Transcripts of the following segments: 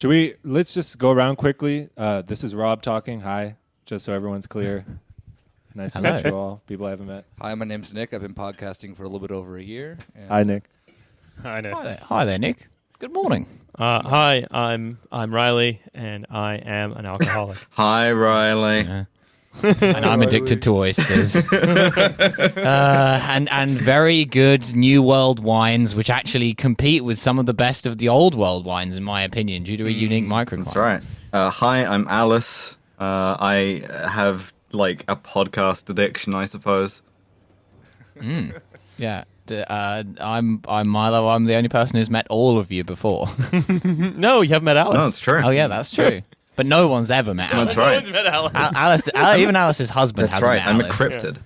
Let's just go around quickly. This is Rob talking. Hi, just so everyone's clear. Nice to meet you all. People I haven't met. Hi, my name's Nick. I've been podcasting for a little bit over a year. Hi, Nick. Hi, Nick. Hi there, Nick. Good morning. Hi, I'm Riley, and I am an alcoholic. Hi, Riley. Yeah. And I'm addicted to oysters. And very good New World wines, which actually compete with some of the best of the Old World wines, in my opinion, due to a unique microclimate. That's right. Hi, I'm Alice. I have like a podcast addiction, I suppose. Yeah. I'm Milo. I'm the only person who's met all of you before. No, you haven't met Alice. No, it's true. Oh, yeah, that's true. But no one's ever met Alice. That's right. No one's met Alice. Even Alice's husband That's hasn't right. met I'm Alice. encrypted.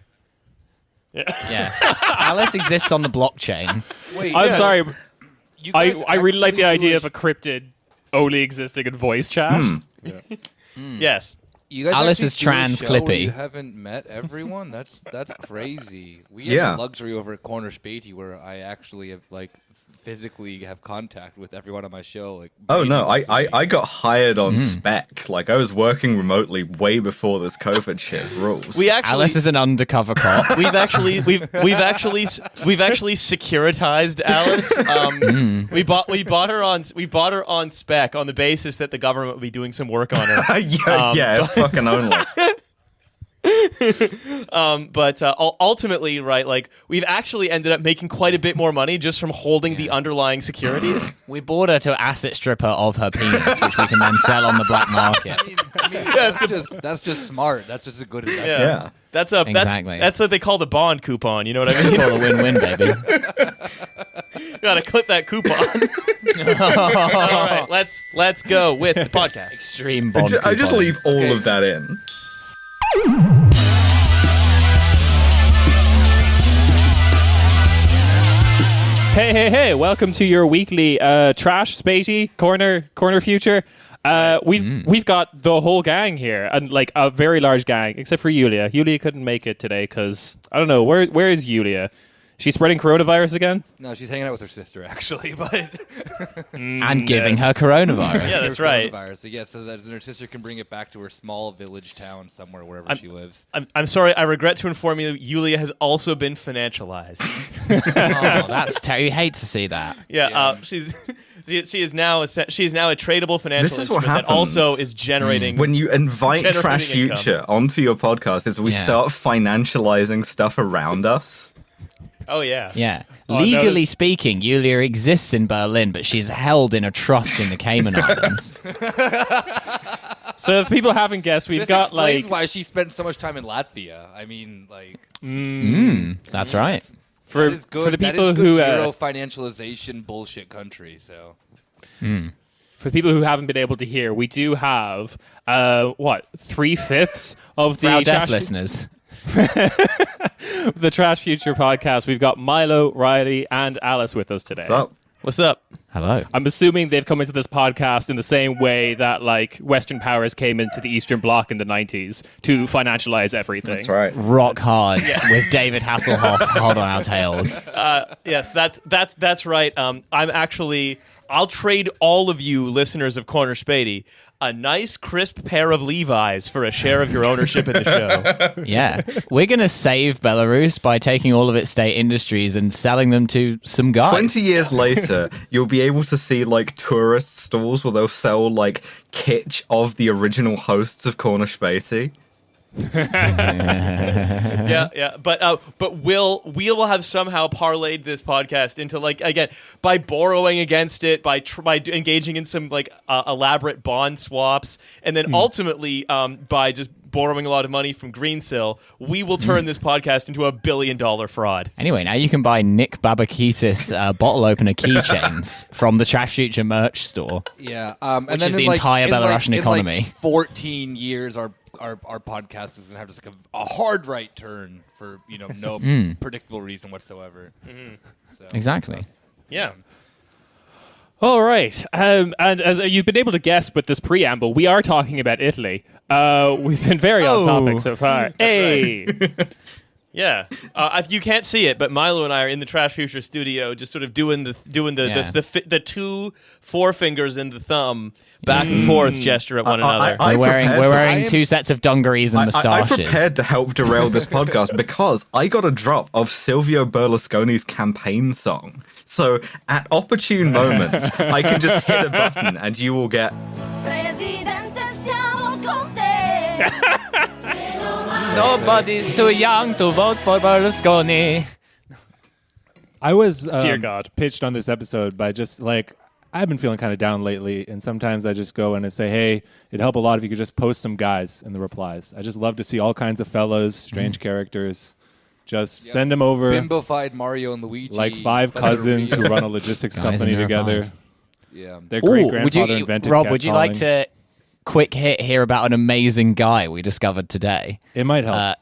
Yeah. Alice exists on the blockchain. Wait, I'm sorry. you guys I really like the actually idea do of a cryptid only existing in voice chat. Yes. You guys Alice actually is do a trans show where Clippy. You haven't met everyone. That's crazy. We Yeah. have the luxury over at Corner Späti where I actually have physically have contact with everyone on my show. Oh no, I got hired on spec. Like I was working remotely way before this COVID shit rules. We actually Alice is an undercover cop. we've actually securitized Alice. We bought her on spec on the basis that the government would be doing some work on her. yeah, fucking only. But ultimately, right, like we've actually ended up making quite a bit more money just from holding the underlying securities. We bought her to asset stripper of her penis, which we can then sell on the black market. That's just smart. That's just a good investment. Yeah. That's what they call the bond coupon. You know what I mean? Call a win-win, baby. You gotta clip that coupon. All right, let's go with the podcast. Extreme bond. I just couponing. leave all of that in. Hey! Welcome to your weekly Trash Späti corner future. We've got the whole gang here, and like a very large gang, except for Yulia. Yulia couldn't make it today because I don't know where is Yulia. She's spreading coronavirus again? No, she's hanging out with her sister actually, but And giving her coronavirus. Yeah, that's right. So, so that her sister can bring it back to her small village town somewhere wherever she lives. I'm sorry. I regret to inform you, Yulia has also been financialized. Oh, that's terrible. You hate to see that. Yeah. She is now a tradable financial This is what instrument that happens also is generating. when you invite generating Trashfuture onto your podcast is we start financializing stuff around us. Oh yeah. Yeah. Oh, Legally speaking, Yulia exists in Berlin, but she's held in a trust in the Cayman Islands. So if people haven't guessed, we've This got explains like why she spent so much time in Latvia. I mean, That's right. for that is good, for the that people is good who Euro financialization bullshit country. So for people who haven't been able to hear, we do have 3/5 of For our the deaf listeners. the Trash Future podcast. We've got Milo, Riley, and Alice with us today. What's up? What's up? Hello. I'm assuming they've come into this podcast in the same way that like Western powers came into the Eastern Bloc in the 90s to financialize everything. That's right. Rock hard with David Hasselhoff hard on our tails. Yes, that's right. I'll trade all of you listeners of Corner Späti a nice crisp pair of Levi's for a share of your ownership in the show. Yeah. We're going to save Belarus by taking all of its state industries and selling them to some guys. 20 years later, you'll be able to see like tourist stalls where they'll sell like kitsch of the original hosts of Corner Späti. Yeah. But we'll have somehow parlayed this podcast into like again by borrowing against it, by engaging in some like elaborate bond swaps, and then ultimately by just borrowing a lot of money from Greensill, we will turn this podcast into $1 billion fraud. Anyway, now you can buy Nick Babakitis bottle opener keychains from the Trashfuture merch store. yeah, Which is the entire Belarusian economy. In 14 years, our podcast is gonna have just like a hard right turn for no predictable reason whatsoever. So, Exactly. Yeah. All right. And as you've been able to guess with this preamble, we are talking about Italy. We've been very on topic so far. Hey. Yeah, if you can't see it, but Milo and I are in the Trashfuture studio, just sort of doing the two forefingers and the thumb back and forth gesture at one another. We're wearing two sets of dungarees and moustaches. I'm prepared to help derail this podcast because I got a drop of Silvio Berlusconi's campaign song. So at opportune moments, I can just hit a button and you will get. Nobody's too young to vote for Berlusconi. I was Dear God. pitched on this episode by just like, I've been feeling kind of down lately, and sometimes I just go in and say, hey, it'd help a lot if you could just post some guys in the replies. I just love to see all kinds of fellows, strange characters. Just send them over. Bimbofied Mario and Luigi. Like 5 cousins who run a logistics company together. Yeah. Their great-grandfather invented Rob, catcalling. would you like to quick hit here about an amazing guy we discovered today? It might help.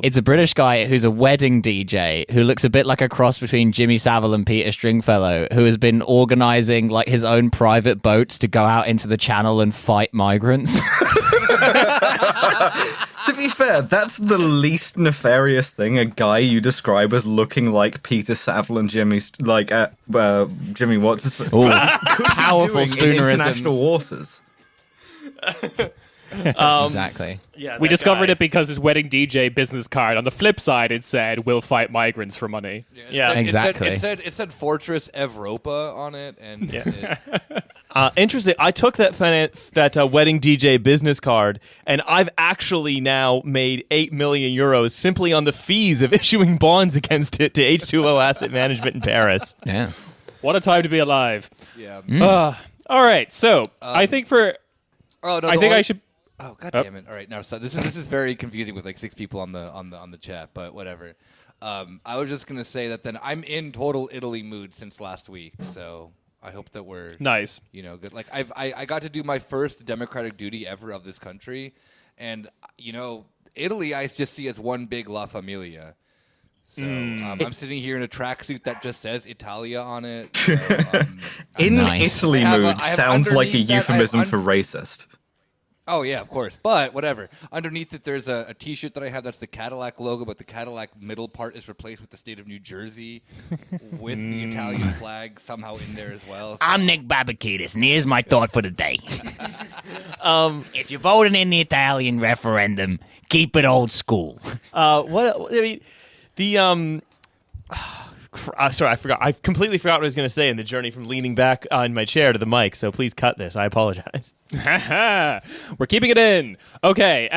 It's a British guy who's a wedding DJ who looks a bit like a cross between Jimmy Savile and Peter Stringfellow, who has been organizing like his own private boats to go out into the channel and fight migrants. To be fair, that's the least nefarious thing. A guy you describe as looking like Peter Savile and Jimmy, Jimmy what's his Powerful spoonerisms. International waters. Exactly. Yeah, We that discovered guy. it because his wedding DJ business card. On the flip side, it said, "We'll fight migrants for money." Yeah, exactly. It said Fortress Evropa on it, and Interesting. I took that wedding DJ business card, and I've actually now made 8 million euros simply on the fees of issuing bonds against it to H2O Asset Management in Paris. Yeah. What a time to be alive. yeah. All right, so I think I should. Oh god damn it! All right, now so this is very confusing with like 6 people on the chat, but whatever. I was just gonna say that then I'm in total Italy mood since last week, so I hope that we're Nice. good. Like I got to do my first democratic duty ever of this country, and Italy I just see as one big La Familia. So I'm sitting here in a tracksuit that just says Italia on it. So, In Nice. Italy I have mood sounds like a underneath that, euphemism for racist. Oh, yeah, of course. But whatever. Underneath it, there's a T-shirt that I have that's the Cadillac logo, but the Cadillac middle part is replaced with the state of New Jersey with the Italian flag somehow in there as well. So. I'm Nick Babakidis, and here's my thought for the day. If you're voting in the Italian referendum, keep it old school. Sorry, I forgot. I completely forgot what I was going to say in the journey from leaning back on my chair to the mic, so please cut this. I apologize. We're keeping it in. Okay.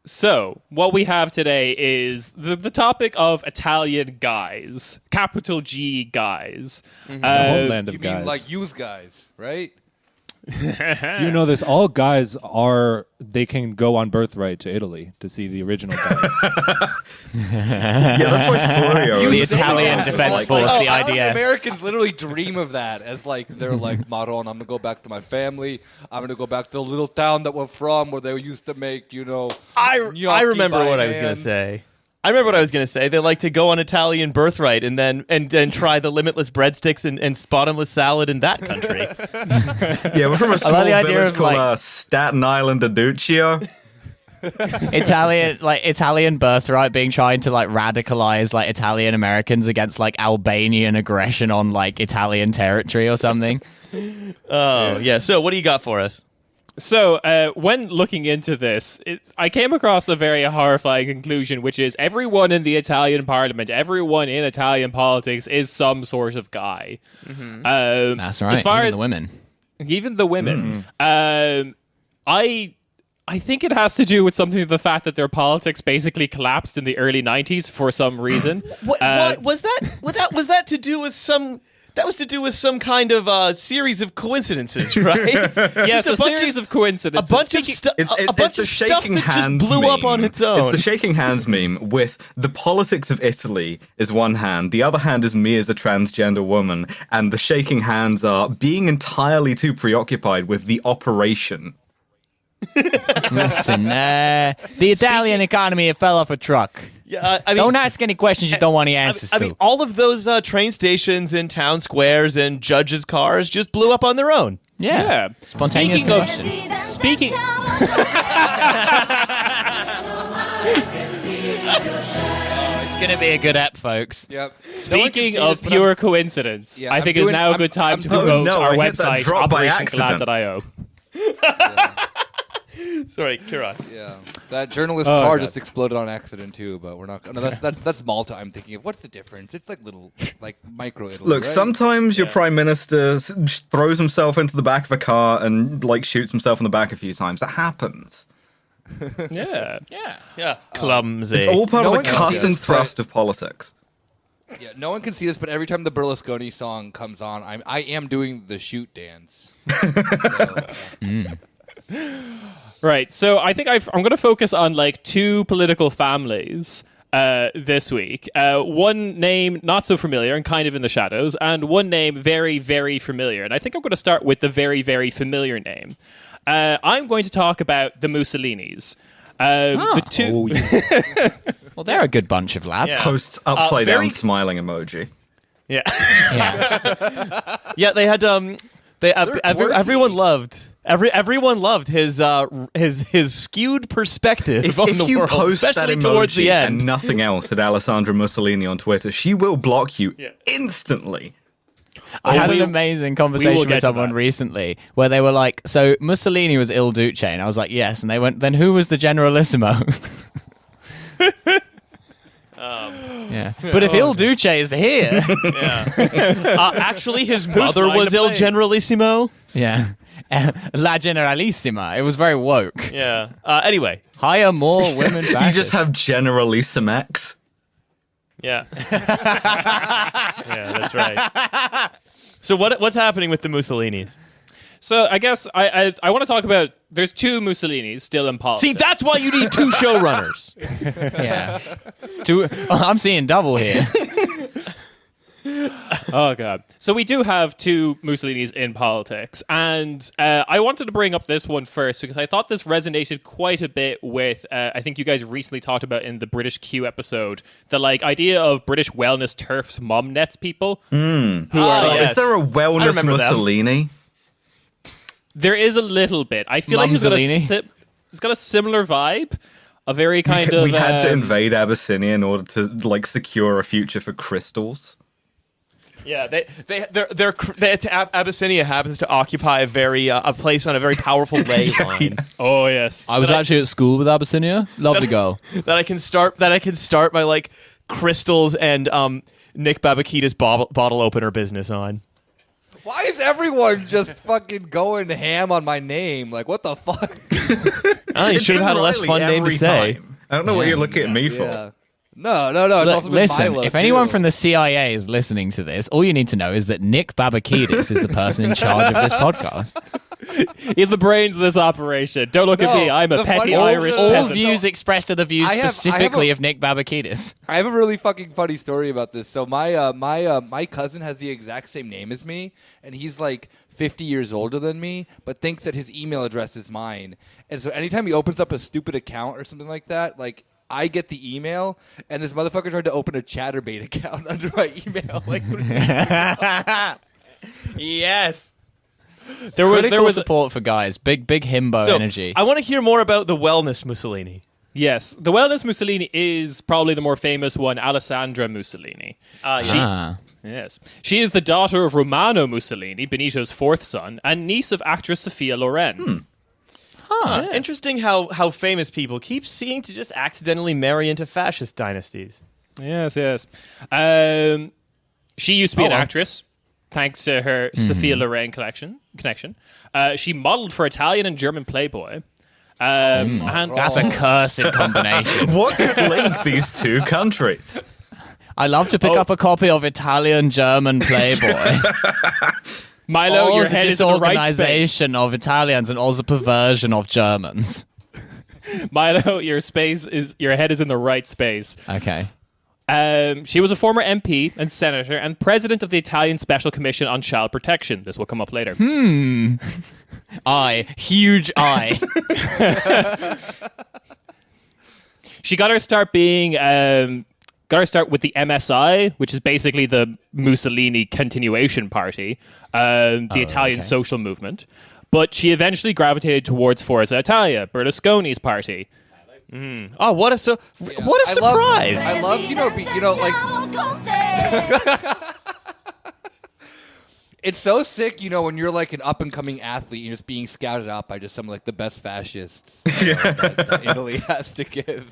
So what we have today is the topic of Italian guys, capital G guys. The homeland of You guys. mean like use guys, right? You know this. All guys they can go on birthright to Italy to see the original guys. Yeah, that's why Florio The is Italian Defense Force, the idea. Americans literally dream of that as like they're like, Maron, I'm gonna go back to my family. I'm gonna go back to the little town that we're from where they used to make, I gnocchi remember by what I was going hand. to say. They like to go on Italian birthright and then try the limitless breadsticks and bottomless salad in that country. Yeah, we're from a small the idea village of, called like- Staten Island, Aduccio. Italian birthright being trying to like radicalize like Italian Americans against like Albanian aggression on like Italian territory or something. Oh, yeah. So what do you got for us? So when looking into this, I came across a very horrifying conclusion, which is everyone in the Italian parliament, everyone in Italian politics is some sort of guy. That's right. As far Even as the women. Even the women. I think it has to do with something to the fact that their politics basically collapsed in the early 90s for some reason. What was that? Was that to do with some? That was to do with some kind of series of coincidences, right? Yes, Just a series of coincidences. A bunch of stuff. It's A bunch the of stuff shaking that just hands blew up on meme. its own. It's the shaking hands meme with the politics of Italy is one hand, the other hand is me as a transgender woman, and the shaking hands are being entirely too preoccupied with the operation. Listen, the Italian economy fell off a truck. Yeah, I mean, Don't ask any questions you don't want the answers I mean, to. all of those train stations and town squares and judges' cars just blew up on their own. Yeah. Spontaneous Speaking of- combustion. Speaking... It's going to be a good ep, folks. Yep. Speaking of pure coincidence, Yeah, I I'm think doing- is now a I'm- good time I'm to doing- promote no, our I hit that website, drop by accident. operationglad.io. Sorry, Ciarán. Yeah, that journalist Oh, car God. just exploded on accident too. But we're not. No, that's Malta. I'm thinking of what's the difference? It's like little, like micro Italy. Look, right? sometimes your prime minister throws himself into the back of a car and like shoots himself in the back a few times. That happens. Yeah. Yeah. Clumsy. It's all part No of one the can cut see and this, thrust of politics. Yeah, no one can see this, but every time the Berlusconi song comes on, I am doing the shoot dance. Right. So I think I'm going to focus on like two political families this week. One name not so familiar and kind of in the shadows, and one name very, very familiar. And I think I'm going to start with the very, very familiar name. I'm going to talk about the Mussolinis. The two. Well, they're a good bunch of lads. Yeah. Posts upside very- down smiling emoji. Yeah. Yeah. Yeah, they had everyone loved everyone loved his skewed perspective If on the you world, post that especially towards the emoji end. and nothing else at Alessandra Mussolini on Twitter, she will block you Yeah. instantly. I had an we- amazing we will conversation get with to someone that. recently where they were like, so Mussolini was Il Duce, and I was like, yes, and they went, then who was the Generalissimo? Yeah. But if Il Duce is here, Actually, his mother flying was the Il plane? Generalissimo. yeah. La Generalissima. It was very woke. Yeah. Anyway. Hire more women You back. just have generally some X. Yeah. Yeah, that's right. So what's happening with the Mussolinis? So I guess I want to talk about. There's two Mussolinis still in politics. See, that's why you need two showrunners. Yeah. I'm seeing double here. Oh god! So we do have two Mussolinis in politics, and I wanted to bring up this one first because I thought this resonated quite a bit with. I think you guys recently talked about in the British Q episode the like idea of British wellness turfs, mom nets people who are. Like, yes. Is there a I wellness remember them. Mussolini? There is a little bit. I feel like it's got a similar vibe. A very kind of. We had to invade Abyssinia in order to like secure a future for crystals. Yeah, Abyssinia happens to occupy a place on a very powerful ley line. Oh yes. I was actually at school with Abyssinia. Lovely girl. that I can start my like crystals and Nick Babakida's bottle opener business on. Why is everyone just fucking going ham on my name? Like, what the fuck? Oh, you It's should have had a less Riley fun name to every say. time. I don't know what Yeah. you're looking at me for. Yeah. No. It's Look, also been listen, Milo, if anyone too. from the CIA is listening to this, all you need to know is that Nick Babakidis is the person in charge of this podcast. He's the brains of this operation. Don't look at No, me. I'm a the petty funny- Irish all All peasant. views expressed are the views I have specifically a- of Nick Babakidis. I have a really fucking funny story about this. So my cousin has the exact same name as me, and he's like 50 years older than me, but thinks that his email address is mine. And so anytime he opens up a stupid account or something like that, like I get the email, and this motherfucker tried to open a ChatterBait account under my email. Like, Yes. There Critical was support for guys. Big himbo So energy. I want to hear more about the wellness Mussolini. yes, the wellness Mussolini is probably the more famous one, Alessandra Mussolini. Yes, she is the daughter of Romano Mussolini, Benito's fourth son, and niece of actress Sophia Loren. Interesting how famous people keep seeming to just accidentally marry into fascist dynasties. Yes. She used to be an actress, thanks to her Sophia Loren connection. She modeled for Italian and German Playboy. And That's a cursed combination. What could link these two countries? I love to pick up a copy of Italian German Playboy. Milo, All your the head is in the right space. disorganization of Italians and all the perversion of Germans. Milo, your head is in the right space. Okay. She was a former MP and senator and president of the Italian Special Commission on Child Protection. This will come up later. Huge eye. She got her start with the MSI, which is basically the Mussolini continuation party, the Italian social movement. But she eventually gravitated towards Forza Italia, Berlusconi's party. Oh, what a surprise! I love like it's so sick, when you're like an up and coming athlete and you're just being scouted out by just some like the best fascists that Italy has to give.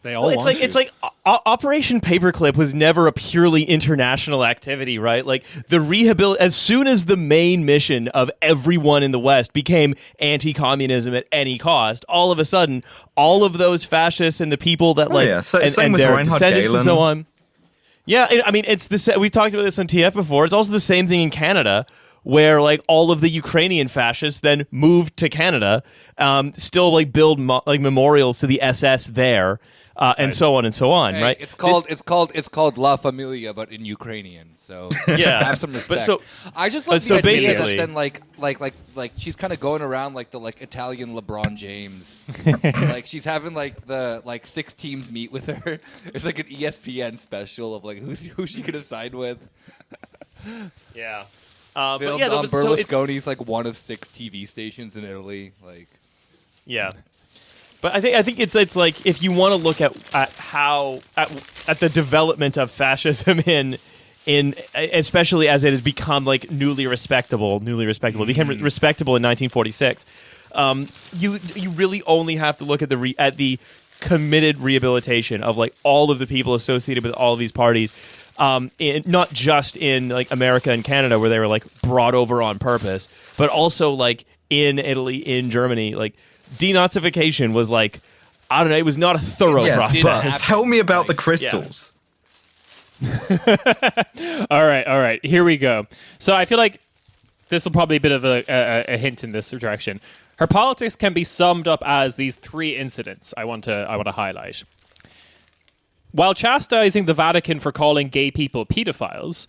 They all want you. It's like Operation Paperclip was never a purely international activity, right? Like as soon as the main mission of everyone in the West became anti-communism at any cost, all of a sudden, all of those fascists and the people that same with their Reinhard descendants Gehlen. and so on. Yeah, I mean, it's we've talked about this on TF before. It's also the same thing in Canada, where like all of the Ukrainian fascists then moved to Canada, still like build memorials to the SS there, and so on and so on. Hey, right? It's called La Familia, but in Ukrainian. So Yeah. have some respect. But I just love so the idea that basically- then like she's kind of going around like the like Italian LeBron James. Like she's having like the like 6 teams meet with her. It's like an ESPN special of like who's she gonna side with. Yeah. But But yeah, so it's- Berlusconi's like one of 6 TV stations in Italy. Like Yeah, but I think it's like if you want to look at how at the development of fascism in especially as it has become like newly respectable, it became respectable in 1946. You really only have to look at the committed rehabilitation of like all of the people associated with all of these parties. Not just in like America and Canada where they were like brought over on purpose, but also like in Italy, in Germany, like denazification was like, I don't know, it was not a thorough Yes, process. but tell me about the crystals. All right. Here we go. So I feel like this will probably be a bit of a hint in this direction. Her politics can be summed up as these 3 incidents I want to highlight. While chastising the Vatican for calling gay people pedophiles,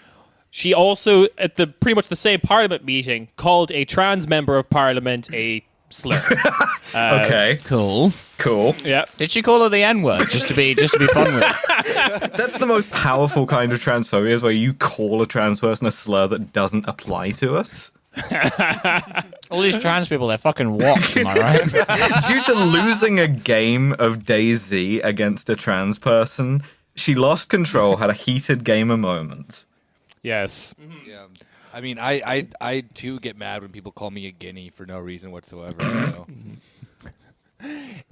she also, at the pretty much the same Parliament meeting, called a trans member of Parliament a slur. Okay, Cool. cool. Yeah. Did she call her the N-word just to be fun with it? That's the most powerful kind of transphobia, is where you call a trans person a slur that doesn't apply to us. All these trans people, they're fucking woks, am I right? Due to losing a game of DayZ against a trans person, she lost control, had a heated gamer moment. Yes. Yeah. I mean, I too get mad when people call me a guinea for no reason whatsoever. So.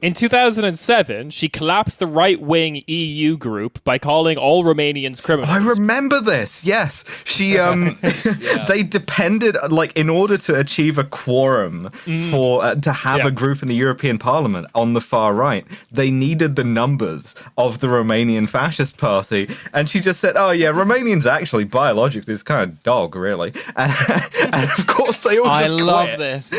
In 2007, she collapsed the right-wing EU group by calling all Romanians criminals. I remember this. Yes, she. They depended, like, in order to achieve a quorum for to have Yeah. a group in the European Parliament on the far right. They needed the numbers of the Romanian Fascist Party, and she just said, "Oh yeah, Romanians actually biologically is kind of dog, really." And of course, they all I just love quit. this.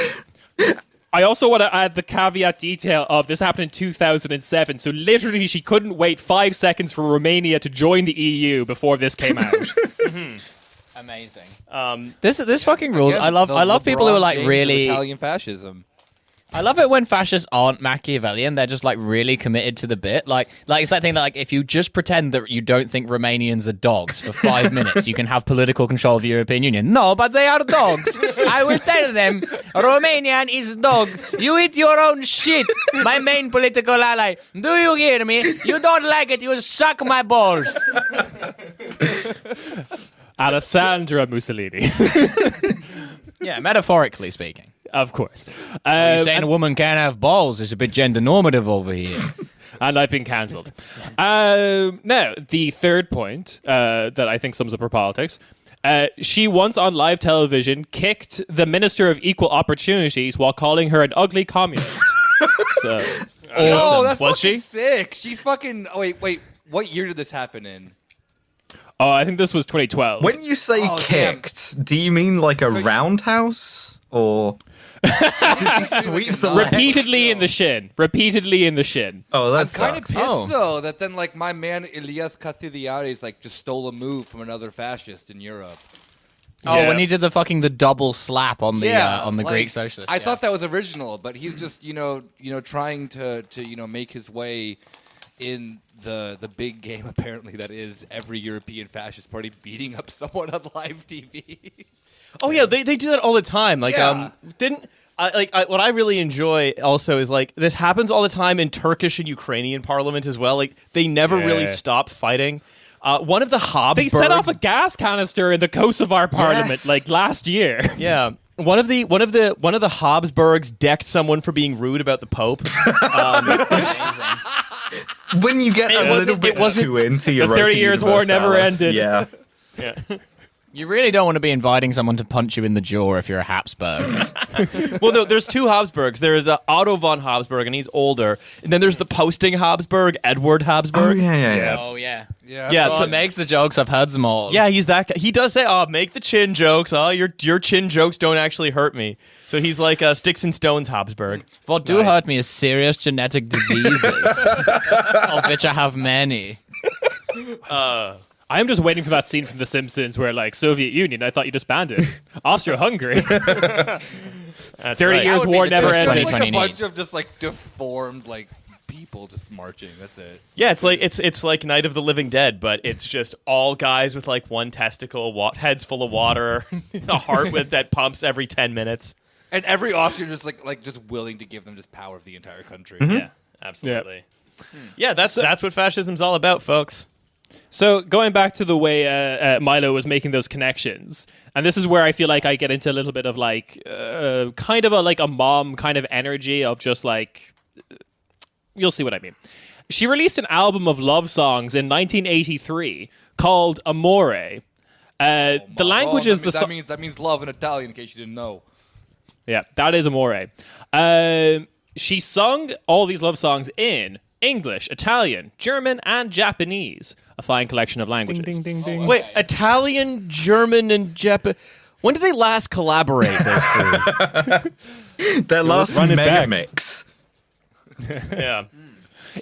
I also want to add the caveat detail of this happened in 2007, so literally she couldn't wait 5 seconds for Romania to join the EU before this came out. Amazing. This fucking rules. Again, I love people who are LeBron like James of really. Italian fascism. I love it when fascists aren't Machiavellian. They're just like really committed to the bit. Like it's that thing that like if you just pretend that you don't think Romanians are dogs for 5 minutes, you can have political control of the European Union. No, but they are dogs. I will tell them Romanian is dog. You eat your own shit, my main political ally. Do you hear me? You don't like it, you suck my balls. Alessandra Mussolini. Yeah, metaphorically speaking. Of course. You're saying a woman can't have balls. It's a bit gender normative over here. And I've been cancelled. Now, the third point that I think sums up her politics. She once on live television kicked the Minister of Equal Opportunities while calling her an ugly communist. So, Oh, that's Was fucking she? sick. She's fucking. Oh, wait. What year did this happen in? Oh, I think this was 2012. When you say Oh, damn. kicked, do you mean like a roundhouse or? Did she sweep the leg? Repeatedly in the shin. Repeatedly in the shin. Oh, I'm that's kind of pissed though that then like my man Elias Castigliares like just stole a move from another fascist in Europe. Oh, Yeah. when he did the double slap on the like, Greek socialist. I thought that was original, but he's just trying to make his way in the big game apparently that is every European fascist party beating up someone on live TV. Oh yeah, they do that all the time. Like Yeah. what I really enjoy also is like this happens all the time in Turkish and Ukrainian parliament as well. Like they never really Yeah. stop fighting. One of the Habsburgs. They set off a gas canister in the Kosovar parliament Yes. like last year. Yeah. One of the Habsburgs decked someone for being rude about the Pope. When you get a little bit too into your the 30 Years War never ended. Yeah. You really don't want to be inviting someone to punch you in the jaw if you're a Habsburg. Well, no, there's two Habsburgs. There's Otto von Habsburg, and he's older. And then there's the posting Habsburg, Edward Habsburg. Oh, yeah. Oh, yeah. Yeah, So so it makes the jokes. I've heard them all. yeah, he's that guy. He does say, "Oh, make the chin jokes. Oh, your chin jokes don't actually hurt me." So he's like Sticks and Stones Habsburg. What do hurt me is serious genetic diseases, of which I have many. I am just waiting for that scene from The Simpsons where, like, Soviet Union, I thought you disbanded. Austria-Hungary. 30 right. Years That would war be the never twist. ended. Like a 2020 bunch needs. of just like deformed like people just marching. That's it. Yeah, it's like Night of the Living Dead, but it's just all guys with like one testicle, heads full of water, a heart that pumps every 10 minutes. And every Austrian just like just willing to give them just power of the entire country. Yeah, absolutely. Yeah, that's what fascism's all about, folks. So going back to the way Milo was making those connections, and this is where I feel like I get into a little bit of like kind of a mom kind of energy of just like, you'll see what I mean. She released an album of love songs in 1983 called Amore. The language is that means love in Italian, in case you didn't know. Yeah, that is Amore. She sung all these love songs in English, Italian, German, and Japanese. A fine collection of languages. Ding, ding, ding. Wait, Italian, German, and Japan. When did they last collaborate, those three? Their last run it mega back. mix. Yeah.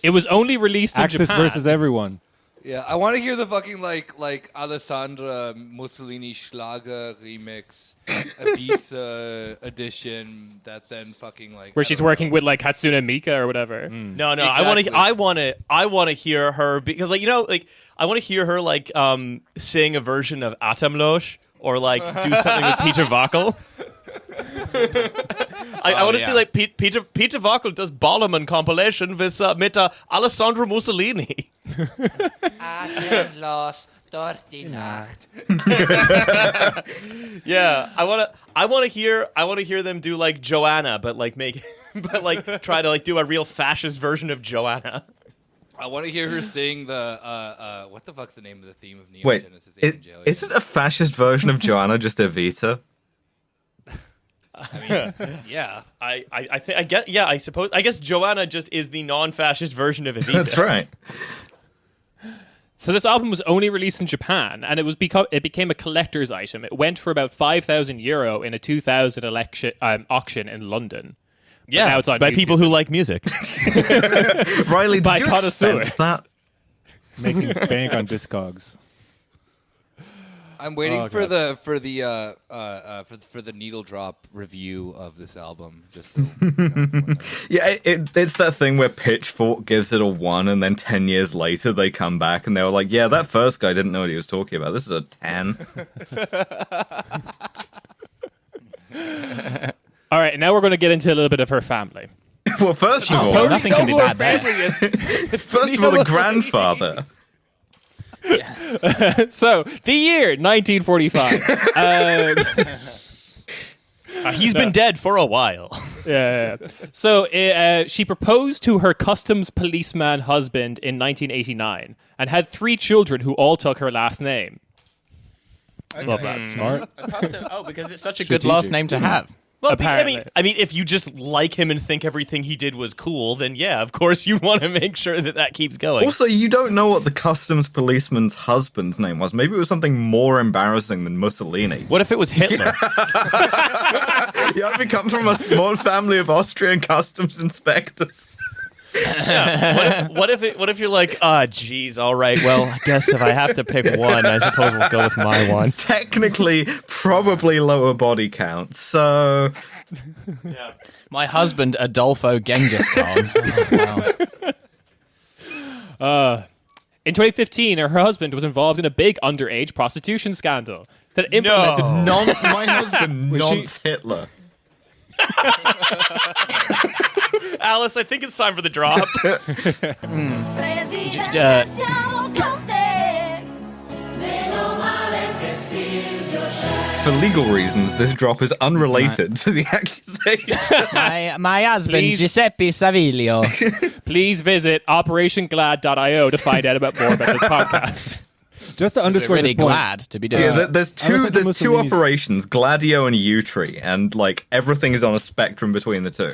It was only released in Axis Japan. versus everyone. Yeah, I want to hear the fucking like Alessandra Mussolini Schlager remix, Ibiza edition that then fucking like Where she's working with like Hatsune Miika or whatever. No, Exactly. I want to hear her because like I want to hear her like sing a version of Atemloch or like do something with Peter Wackel. I want to see like Peter Wackel does Ballermann compilation with Alessandra Mussolini. Yeah, I want to hear them do like Joanna, but like try to like do a real fascist version of Joanna. I want to hear her sing the what the fuck's the name of the theme of Neon Wait, Genesis Evangelion? isn't a fascist version of Joanna just Evita? Yeah. I guess Joanna just is the non-fascist version of Evita. That's right. So this album was only released in Japan, and it became a collector's item. It went for about €5,000 in a 2000 auction in London. But now it's on by YouTube. people who like music. Riley, By did you connoisseurs. expense that? Making bank on Discogs. I'm waiting Oh, for God. the needle drop review of this album. Just so, Yeah, it's that thing where Pitchfork gives it a 1, and then 10 years later they come back and they were like, yeah, that first guy didn't know what he was talking about. This is a 10. All right, now we're going to get into a little bit of her family. Well, first of all, nothing can be bad there. first of all, the grandfather. So, the year 1945. He's been dead for a while. Yeah. So she proposed to her customs policeman husband in 1989 and had 3 children who all took her last name. Love that. Smart. Because it's such a Strategic. good last name to have. Well, Apparently. I mean, if you just like him and think everything he did was cool, then yeah, of course you want to make sure that keeps going. Also, you don't know what the customs policeman's husband's name was. Maybe it was something more embarrassing than Mussolini. What if it was Hitler? Yeah, I come from a small family of Austrian customs inspectors. What if you're like, geez, all right, well, I guess if I have to pick one, I suppose we'll go with my one. Technically, probably lower body count. So, My husband, Adolfo Genghis Khan. In 2015, her husband was involved in a big underage prostitution scandal. that implemented My husband nonce Hitler. Alice, I think it's time for the drop. For legal reasons, this drop is unrelated to the accusation. My husband, Please. Giuseppe Saviglio. Please visit operationglad.io to find out more about this podcast. Just to underscore Really this point, glad to be doing Yeah, that. there's Alessandra two Mussolini's- operations, Gladio and Utri, and like everything is on a spectrum between the two.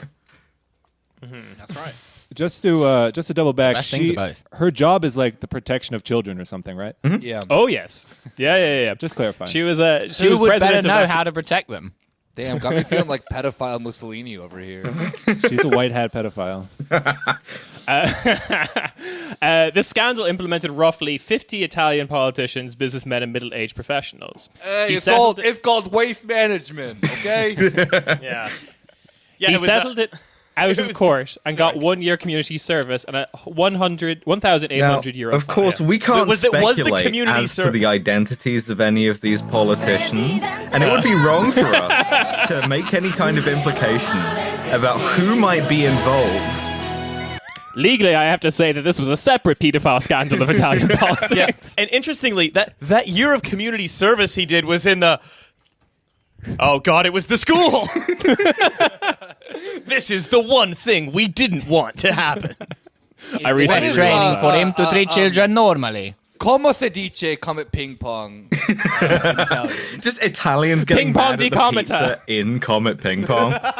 That's right. just to double back, Best things of both. her job is like the protection of children or something, right? Yeah. Oh yes, yeah. Just clarifying. She was she Who was would president better know of how to protect them? Damn, got me feeling like pedophile Mussolini over here. She's a white hat pedophile. This scandal implemented roughly 50 Italian politicians, businessmen, and middle-aged professionals. Hey, He it's settled called waste management, okay? Yeah. He it was, settled it out of was- court and got sorry. 1 year community service and a 1,800 euro of course, fine. we can't Was the speculate community as to service- the identities of any of these politicians, and it would be wrong for us to make any kind of implications about who might be involved. Legally, I have to say that this was a separate paedophile scandal of Italian politics. And interestingly, that year of community service he did was in the... Oh, God, it was the school! This is the one thing we didn't want to happen. I recently Best is, training for him to treat children normally. Como se dice comet ping pong? In Italian. Just Italians getting Ping pong mad at the decomita. pizza in Comet Ping Pong. What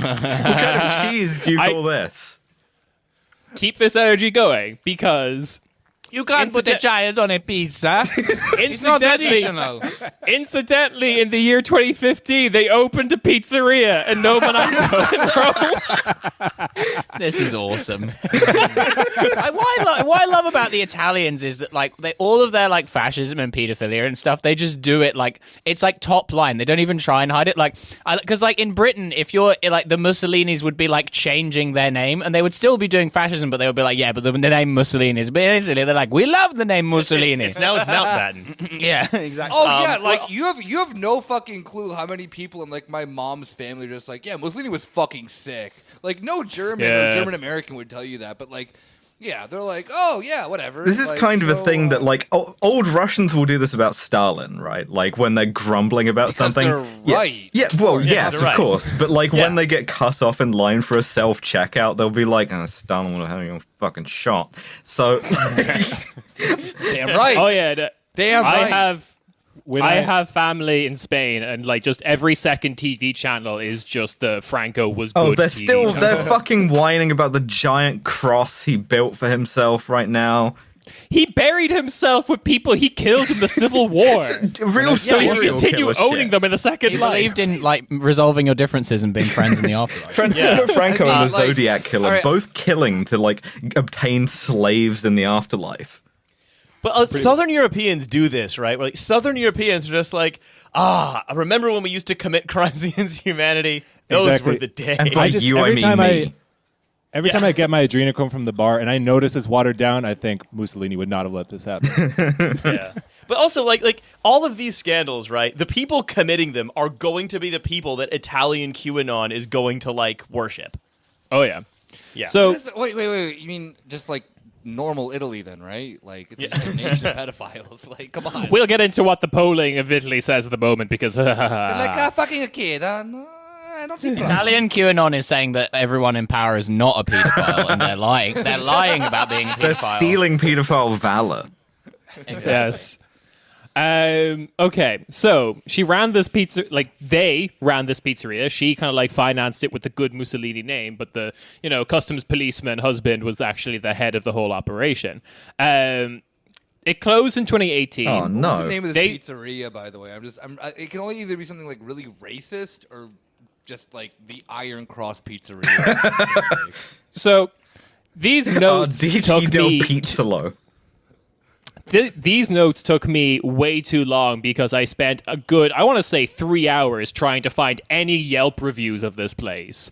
kind of cheese do you call this? keep this energy going because You can't put a child on a pizza. It's not traditional. incidentally, in the year 2015, they opened a pizzeria in Nominato in Rome. This is awesome. What I love about the Italians is that like all of their like fascism and pedophilia and stuff, they just do it like it's like top line. They don't even try and hide it. Like because like in Britain, if you're like the Mussolinis would be like changing their name and they would still be doing fascism, but they would be like the name Mussolini's. But in Italy, they're like we love the name Mussolini. It's now it's Mountbatten. Yeah, exactly. Oh yeah, like you have no fucking clue how many people in like my mom's family are just like, yeah, Mussolini was fucking sick. Like no German Yeah. or German American would tell you that, but like, yeah, they're like, oh yeah, whatever. This is Like, kind of a go, thing that, like, old Russians will do this about Stalin, right? Like, when they're grumbling about Because something. they're Yeah, right. Yeah, well, yes, they're of right. course. But, like, Yeah. when they get cut off in line for a self-checkout, they'll be like, oh, Stalin would have had you fucking shot. So, damn right. Oh yeah, Damn I right. have family in Spain, and like just every second TV channel is just the Franco was good. oh, they're TV still, channel. they're fucking whining about the giant cross he built for himself right now. He buried himself with people he killed in the Civil War. Real So he serial continue killer owning shit. them in the second He life. believed in like resolving your differences and being friends in the afterlife. Francisco Franco and the like- Zodiac Killer, all right. both killing to, like, obtain slaves in the afterlife. But Southern Europeans do this, right? Like Southern Europeans are just like, remember when we used to commit crimes against humanity? Those Exactly. were the days. And by you, I mean me. Every time I get my adrenochrome from the bar and I notice it's watered down, I think Mussolini would not have let this happen. Yeah. But also, like all of these scandals, right? The people committing them are going to be the people that Italian QAnon is going to like worship. Oh yeah, Yeah. So Wait. You mean just like normal Italy then, right? Like it's just a nation of pedophiles. Like, come on. we'll get into what the polling of Italy says at the moment because They're like fucking a kid. No, I don't think. Italian QAnon is saying that everyone in power is not a paedophile, and they're lying. They're lying about being a They're paedophile. stealing pedophile valor. yes. Okay, so she ran this pizza, like they ran this pizzeria. She kind of like financed it with the good Mussolini name, but the customs policeman husband was actually the head of the whole operation. It closed in 2018. Oh, What's no. the name of this They- pizzeria, by the way? It can only either be something like really racist or just like the Iron Cross Pizzeria. So these Oh, notes DT took del me. Pizzolo. These notes took me way too long because I spent a good, I want to say 3 hours trying to find any Yelp reviews of this place.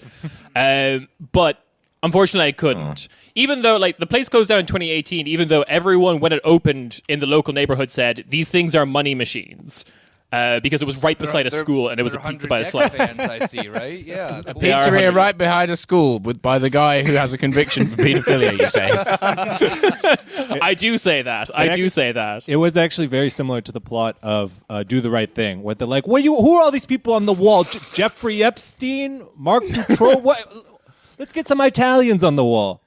But Unfortunately, I couldn't. Even though, like, the place closed down in 2018, even though everyone, when it opened in the local neighborhood, said, these things are money machines. Because it was right beside a school, and it was a pizza by a slice. Fans, I see, right? Yeah. A pizzeria right behind a school by the guy who has a conviction for paedophilia, you say? I do say that. I do say that. It was actually very similar to the plot of Do the Right Thing, where they're like, who are all these people on the wall? Jeffrey Epstein? Mark Dutroux? What? Let's get some Italians on the wall.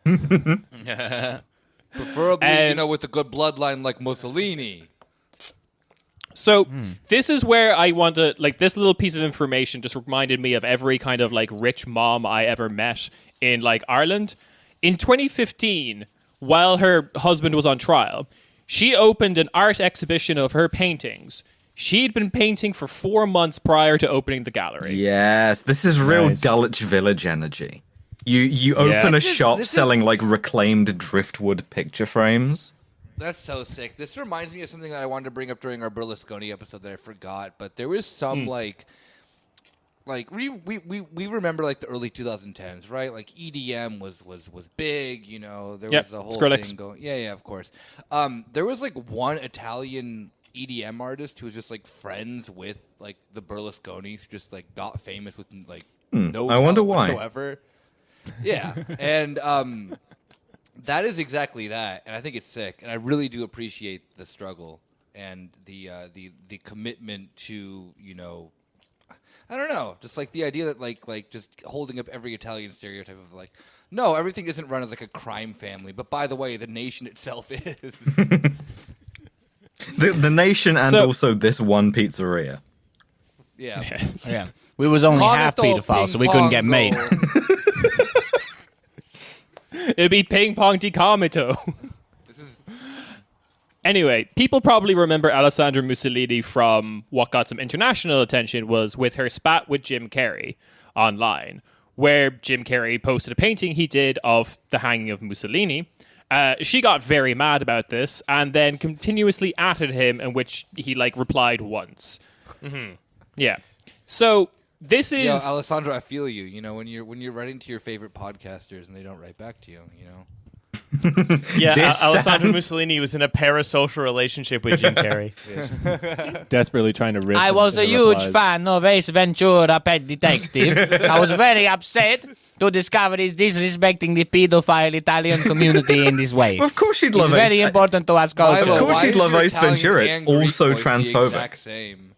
Preferably, with a good bloodline like Mussolini. So this is where I want to, like, this little piece of information just reminded me of every kind of, like, rich mom I ever met in, like, Ireland. In 2015, while her husband was on trial, she opened an art exhibition of her paintings. She'd been painting for 4 months prior to opening the gallery. Yes, this is real Nice. Dulwich Village energy. You open a shop selling like reclaimed driftwood picture frames. That's so sick. This reminds me of something that I wanted to bring up during our Berlusconi episode that I forgot. But there was some like we remember like the early 2010s, right? Like EDM was big. There was the whole Skrillex. thing going. Yeah, of course. There was like one Italian EDM artist who was just like friends with like the Berlusconis, who just like got famous with like no I wonder talent why. whatsoever. Yeah, and that is exactly that, and I think it's sick, and I really do appreciate the struggle and the commitment to I don't know, just like the idea that like just holding up every Italian stereotype of like, no, everything isn't run as like a crime family, but by the way, the nation itself is. The nation and also this one pizzeria. Yeah. Yes. Yeah. We was only half paedophile, so we couldn't get made. It'd be ping pong di comito. Anyway, people probably remember Alessandra Mussolini from what got some international attention was with her spat with Jim Carrey online, where Jim Carrey posted a painting he did of the hanging of Mussolini. She got very mad about this and then continuously atted him, in which he replied once. Mm-hmm. Yeah. So this is Alessandra, I feel you. When you're writing to your favorite podcasters and they don't write back to you. Yeah, Alessandro Mussolini was in a parasocial relationship with Jim Carrey. Desperately trying to rip. I was a huge fan of Ace Ventura, Pet Detective. I was very upset to discover he's disrespecting the pedophile Italian community in this way. Of course she'd love It's very Ace. important to us culture. Of course Why she'd is love your Ace Italian Ventura. It's and Greek also voice the transphobic. exact same?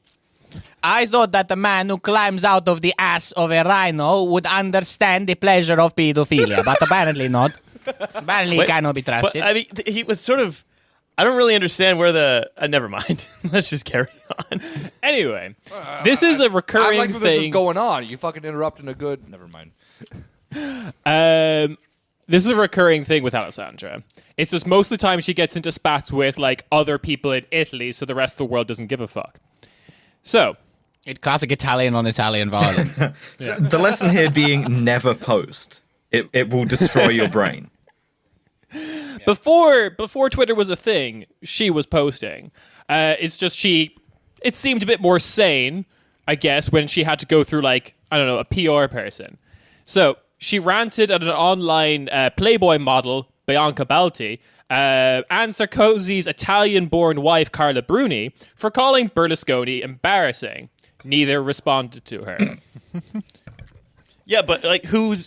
I thought that the man who climbs out of the ass of a rhino would understand the pleasure of pedophilia, but apparently not. Apparently he cannot be trusted. But I mean, he was sort of. I don't really understand where the. Never mind. Let's just carry on. Anyway, this is a recurring I like where thing. this is going on. You fucking interrupting a good. Never mind. This is a recurring thing with Alessandra. It's just most of the time she gets into spats with other people in Italy, so the rest of the world doesn't give a fuck. So It's classic Italian on Italian violence. So the lesson here being never post. It will destroy your brain. before Twitter was a thing, she was posting. It's just it seemed a bit more sane, I guess, when she had to go through a PR person. So she ranted at an online Playboy model, Bianca Balti, and Sarkozy's Italian-born wife, Carla Bruni, for calling Berlusconi embarrassing. Neither responded to her. Yeah, but who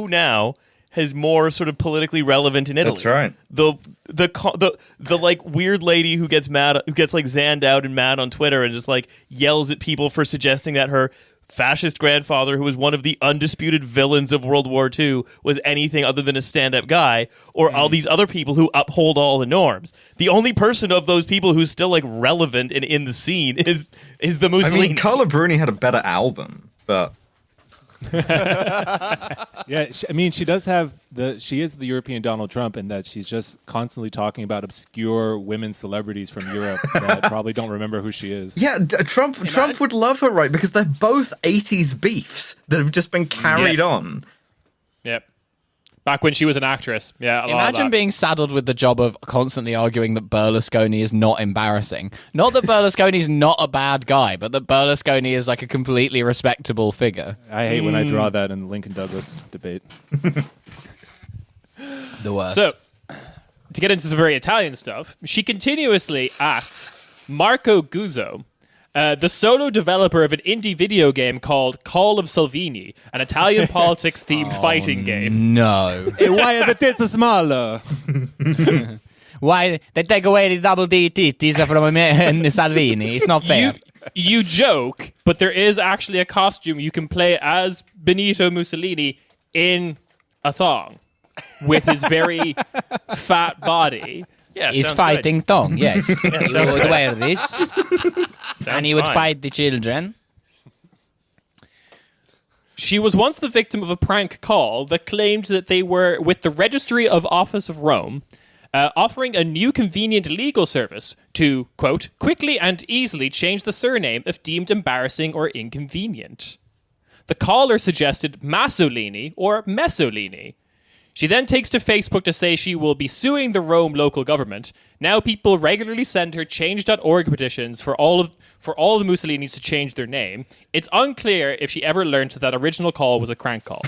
now has more sort of politically relevant in Italy? That's right. The weird lady who gets mad, who gets zanned out and mad on Twitter and just yells at people for suggesting that her fascist grandfather, who was one of the undisputed villains of World War II, was anything other than a stand-up guy, or all these other people who uphold all the norms. The only person of those people who's still relevant and in the scene is the Mussolini. I mean, Carla Bruni had a better album, but Yeah, she does have she is the European Donald Trump in that she's just constantly talking about obscure women celebrities from Europe that probably don't remember who she is. yeah, Trump would love her, right? Because they're both 80s beefs that have just been carried Yes. on. Yep. Back when she was an actress. Yeah, a lot of Imagine that. being saddled with the job of constantly arguing that Berlusconi is not embarrassing. Not that Berlusconi's not a bad guy, but that Berlusconi is like a completely respectable figure. I hate when I draw that in the Lincoln Douglas debate. The worst. So, to get into some very Italian stuff, she continuously acts Marco Guzzo, the solo developer of an indie video game called Call of Salvini, an Italian politics-themed fighting game. No. Hey, why are the tits smaller? Why they take away the double D titties from me and Salvini? It's not fair. You joke, but there is actually a costume you can play as Benito Mussolini in a thong with his very fat body. Yeah, He's sounds fighting good. Tong, yes. He sounds would good. wear this, and he would fine. fight the children. She was once the victim of a prank call that claimed that they were with the Registry of Office of Rome, offering a new convenient legal service to, quote, quickly and easily change the surname if deemed embarrassing or inconvenient. The caller suggested Massolini or Messolini. She then takes to Facebook to say she will be suing the Rome local government. Now people regularly send her change.org petitions for all the Mussolinis to change their name. It's unclear if she ever learned that original call was a crank call.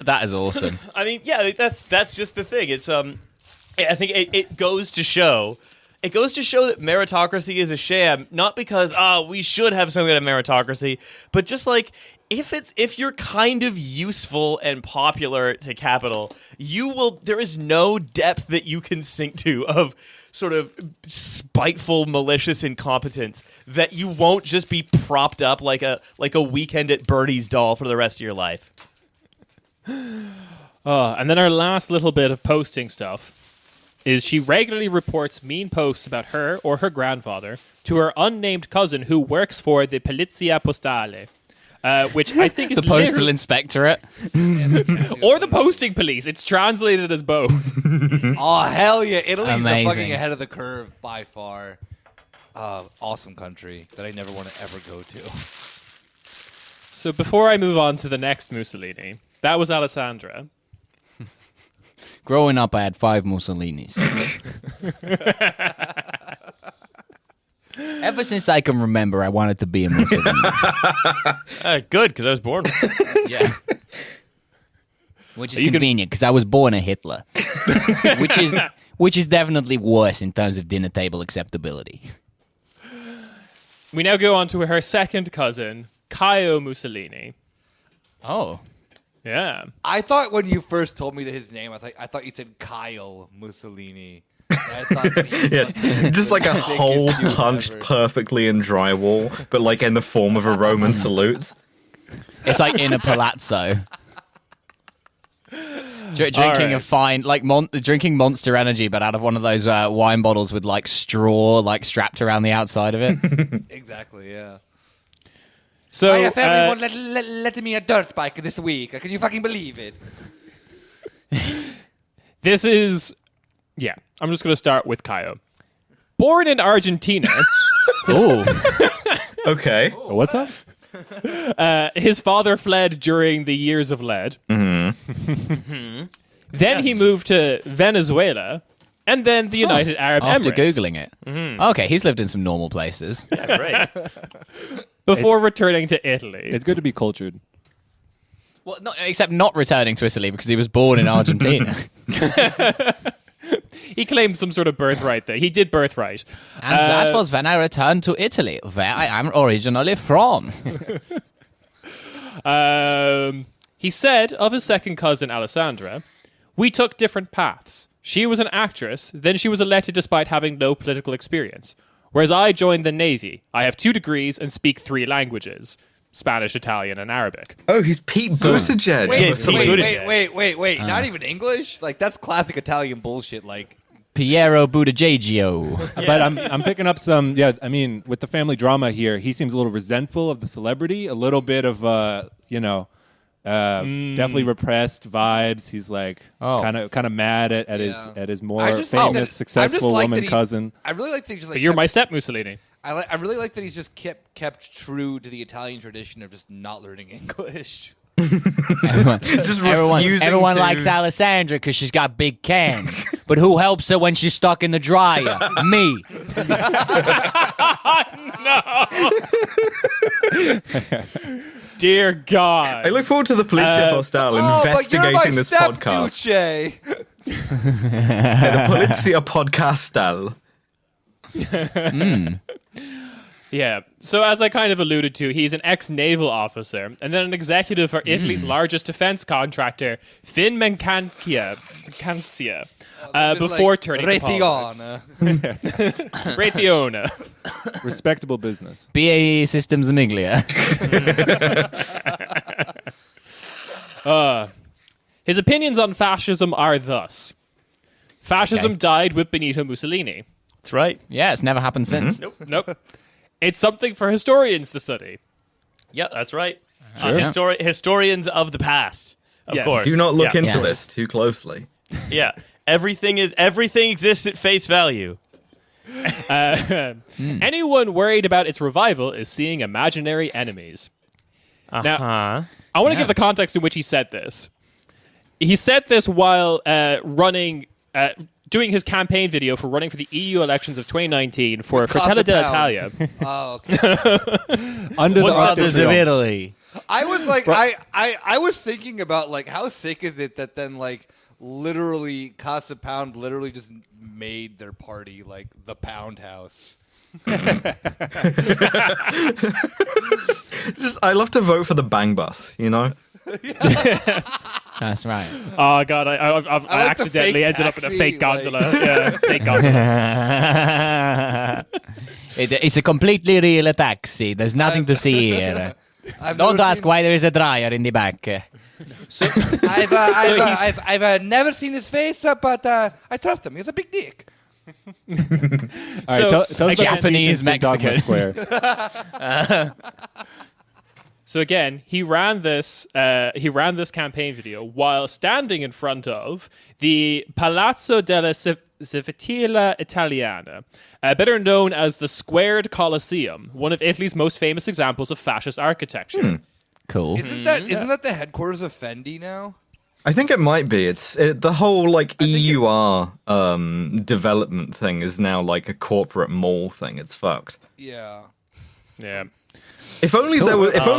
That is awesome. I mean, yeah, that's just the thing. It's I think it goes to show. It goes to show that meritocracy is a sham, not because we should have some kind of meritocracy, but just like if you're kind of useful and popular to capital, there is no depth that you can sink to of sort of spiteful, malicious incompetence that you won't just be propped up like a Weekend at Bernie's doll for the rest of your life. And then our last little bit of posting stuff is she regularly reports mean posts about her or her grandfather to her unnamed cousin who works for the Polizia Postale, which I think is The Postal literally- Inspectorate. or the posting police. It's translated as both. Oh, hell yeah. Italy's Amazing. fucking ahead of the curve by far. Awesome country that I never want to ever go to. So before I move on to the next Mussolini, that was Alessandra. Growing up, I had 5 Mussolinis. Ever since I can remember, I wanted to be a Mussolini. Good, because I was born. Yeah. Which is You can- convenient, because I was born a Hitler. which is definitely worse in terms of dinner table acceptability. We now go on to her second cousin, Kyo Mussolini. Oh. Yeah. I thought when you first told me that his name, I thought you said Kyle Mussolini. I thought that he was Yeah, just like a the sickest hole dude punched ever. perfectly in drywall, but like in the form of a Roman salute. It's like in a palazzo. Drinking Alright. a fine, like drinking Monster Energy, but out of one of those wine bottles with like straw, like strapped around the outside of it. Exactly, yeah. So My family won't let me a dirt bike this week. Can you fucking believe it? this is... Yeah, I'm just going to start with Kyo. Born in Argentina, Oh, Okay. What's up? his father fled during the Years of Lead. Mm-hmm. Then he moved to Venezuela, and then the United Arab after Emirates. Googling it. Okay, he's lived in some normal places. Yeah, great. Before returning to Italy. It's good to be cultured. Well, except not returning to Italy because he was born in Argentina. He claimed some sort of birthright there. He did birthright. And that was when I returned to Italy, where I am originally from. He said of his second cousin, Alessandra, "We took different paths. She was an actress, then she was elected despite having no political experience. Whereas I joined the Navy. I have 2 degrees and speak 3 languages. Spanish, Italian, and Arabic." Oh, he's Pete Buttigieg. Wait, it's Pete Buttigieg. wait. Not even English? Like, that's classic Italian bullshit. Like, Piero Buttigiegio. But I'm picking up some. Yeah, I mean, with the family drama here, he seems a little resentful of the celebrity. A little bit of definitely repressed vibes. He's like kind of mad at his more I just famous, like that- successful I just like woman that he- cousin. I really like that he's just like. But you're my step Mussolini. I really like that he's just kept true to the Italian tradition of just not learning English. Just refusing everyone to- likes Alessandra because she's got big cans. But who helps her when she's stuck in the dryer? Me. Dear God. I look forward to the Polizia Postale investigating this podcast. The Polizia Podcastal. Yeah. So as I kind of alluded to, he's an ex-naval officer and then an executive for Italy's largest defense contractor, Finmeccanica, before turning to politics. Raytheon. Respectable business. BAE Systems Amiglia. His opinions on fascism are thus. Fascism died with Benito Mussolini. That's right. Yeah, it's never happened since. Nope. It's something for historians to study. Yeah, that's right. Sure. Historians of the past, of Yes. course. Do not look Yeah. into Yes. this too closely. Yeah, everything exists at face value. Anyone worried about its revival is seeing imaginary enemies. Now, I want to give the context in which he said this. He said this while doing his campaign video for running for the EU elections of 2019 for Fratelli d'Italia. Oh, okay. Under the Brothers of Arc of Italy. I was like, I was thinking about like how sick is it that then like literally Casa Pound literally just made their party like the Pound House. I love to vote for the Bang Bus, you know? That's right. Oh god, I like the accidentally fake ended up in a taxi, fake gondola. Yeah, fake gondola. It's a completely real taxi. There's nothing to see here. Don't ask why there is a dryer in the back. I've never seen his face, but I trust him. He's a big dick. All right, tell us about Japanese the speech in Dogma Mexican. Square. So again, he ran this campaign video while standing in front of the Palazzo della Civiltà Italiana, better known as the Squared Colosseum, one of Italy's most famous examples of fascist architecture. Cool. Isn't that the headquarters of Fendi now? I think it might be. The whole like EUR development thing is now like a corporate mall thing. It's fucked. Yeah. Yeah. If only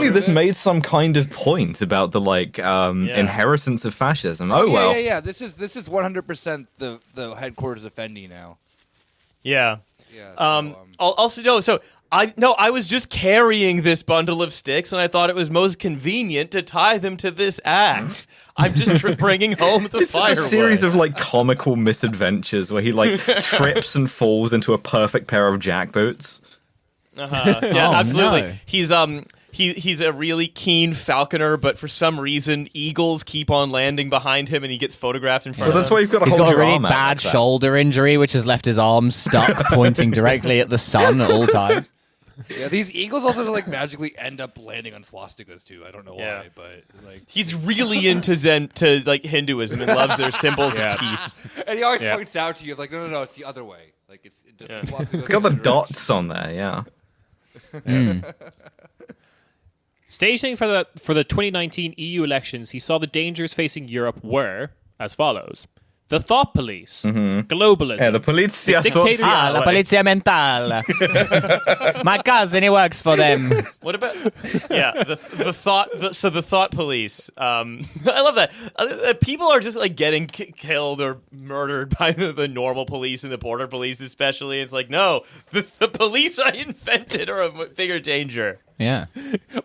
this made some kind of point about the like inheritance of fascism. Oh well. Yeah. This is 100% the headquarters of Fendi now. Yeah. Yeah. I was just carrying this bundle of sticks, and I thought it was most convenient to tie them to this axe. I'm just bringing home the It's firewood. just a series of like comical misadventures where he like trips and falls into a perfect pair of jackboots. Yeah, Oh, absolutely. no. He's a really keen falconer, but for some reason, eagles keep on landing behind him, and he gets photographed in front Well, of that's them. why you've got to He's hold got a your really arm out bad like that. shoulder injury, which has left his arm stuck pointing directly at the sun at all times. Yeah, these eagles also like magically end up landing on swastikas too. I don't know why, Yeah. but like He's really into like Hinduism and loves their symbols of peace. and he always Yeah. points out to you like no, it's the other way. Like it's just the swastika It's got the goes dots on there, yeah. Stating for the 2019 EU elections, he saw the dangers facing Europe were as follows: the thought police, globalism, Yeah, the Polizia dictator- Ah, la polizia mentale. My cousin, he works for them. What about the thought police? I love that. People are just like getting killed or murdered by the normal police and the border police, especially. It's like no, the police I invented are a bigger danger. Yeah.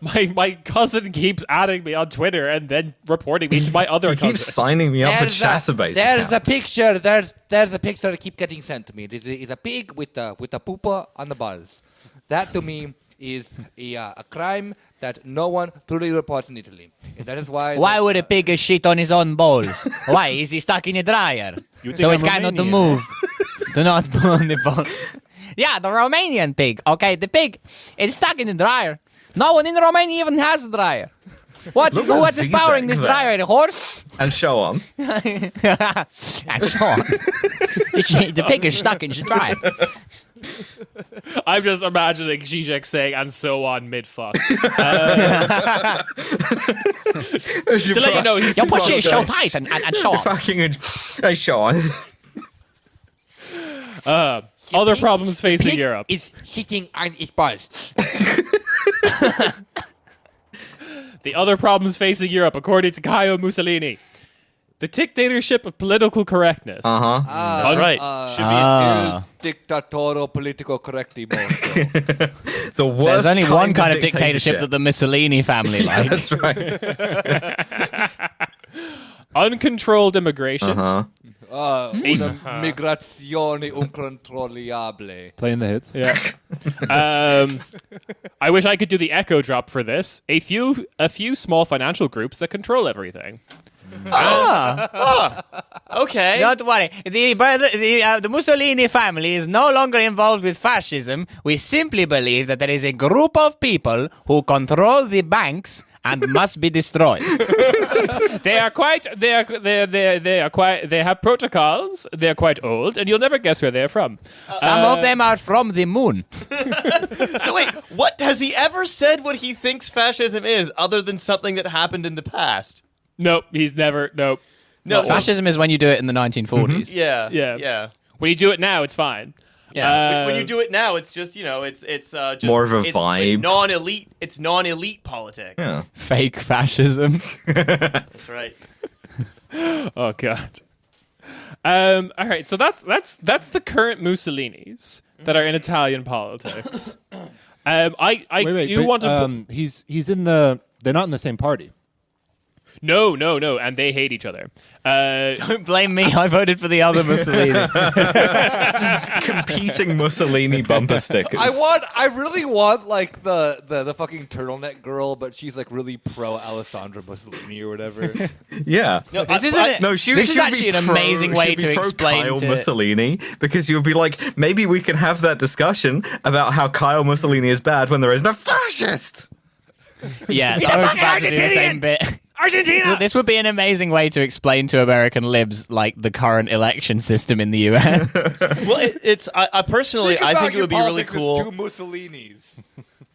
My cousin keeps adding me on Twitter and then reporting me to my other He keeps cousin. signing me up for Chasabase. There's a accounts. picture. There's a picture that keeps getting sent to me. It's a pig with a pooper on the balls. That to me is a crime that no one truly reports in Italy. And that is why. Why would a pig shit on his own balls? Why? Is he stuck in a dryer? So I'm it cannot Romanian. move. Do not put on the ball. Yeah, the Romanian pig. Okay, the pig is stuck in the dryer. No one in Romania even has a dryer. What is zigzags powering this there. dryer? The horse? And show on. And so on. The pig is stuck in the dryer. I'm just imagining Zizek saying "and so on" mid-fuck. To let you know, he's Your pussy is so tight and so on. Fucking Sean. other problems facing Europe. Is sitting on his balls. The other problems facing Europe, according to Kyo Mussolini. The dictatorship of political correctness. That's right. Il dictatore politico correctimo. The worst. There's only one kind kind of dictatorship that the Mussolini family like. That's right. Uncontrolled immigration. Una migrazione incontrollabile. Playing the hits. Yeah. I wish I could do the echo drop for this. A few small financial groups that control everything. Okay. Don't worry. The Mussolini family is no longer involved with fascism. We simply believe that there is a group of people who control the banks and must be destroyed. They have protocols. They're quite old, and you'll never guess where they're from. Some of them are from the moon. So wait, what has he ever said what he thinks fascism is other than something that happened in the past? Nope, he's never. Nope. No, Fascism is when you do it in the 1940s. Yeah. When you do it now, it's fine. Yeah. When you do it now, it's just just More of a it's vibe. non-elite. It's non-elite politics. Yeah. Fake fascism. That's right. Oh god. All right, so that's the current Mussolinis that are in Italian politics. I do want to. He's in the. They're not in the same party. No, and they hate each other. Don't blame me. I voted for the other Mussolini. Competing Mussolini bumper stickers. I really want like the fucking turtleneck girl, but she's like really pro Alessandra Mussolini or whatever. Yeah. No, This is should actually be an amazing way she'd to be pro explain Kyle to Mussolini, because you'll be like, maybe we can have that discussion about how Kyle Mussolini is bad when there is no fascist. Yeah, I was about to do the same bit. Argentina! This would be an amazing way to explain to American libs like the current election system in the US. Well, I personally, I think it would be really cool. Two Mussolinis.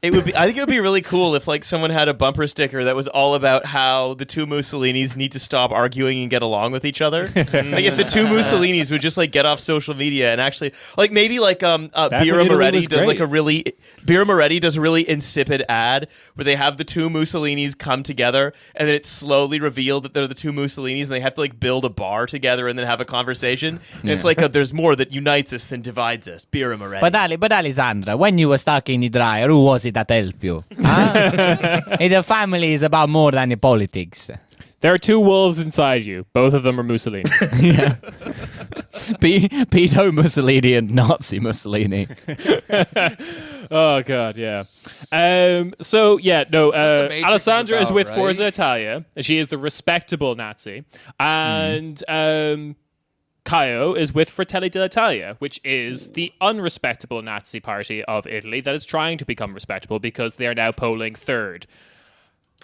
I think it would be really cool if like someone had a bumper sticker that was all about how the two Mussolinis need to stop arguing and get along with each other. Like if the two Mussolinis would just like get off social media and actually like maybe like Birra Moretti does like Birra Moretti does a really insipid ad where they have the two Mussolinis come together and then it's slowly revealed that they're the two Mussolinis and they have to like build a bar together and then have a conversation. And it's like there's more that unites us than divides us. Birra Moretti. But Alessandra, when you were stuck in the dryer, who was it that helped you? The family is about more than the politics. There are two wolves inside you. Both of them are Mussolini. Yeah. Pedo Mussolini and Nazi Mussolini. Oh god, yeah. Alessandra is with Forza Italia. She is the respectable Nazi, and Kyo is with Fratelli d'Italia, which is the unrespectable Nazi party of Italy that is trying to become respectable because they are now polling third.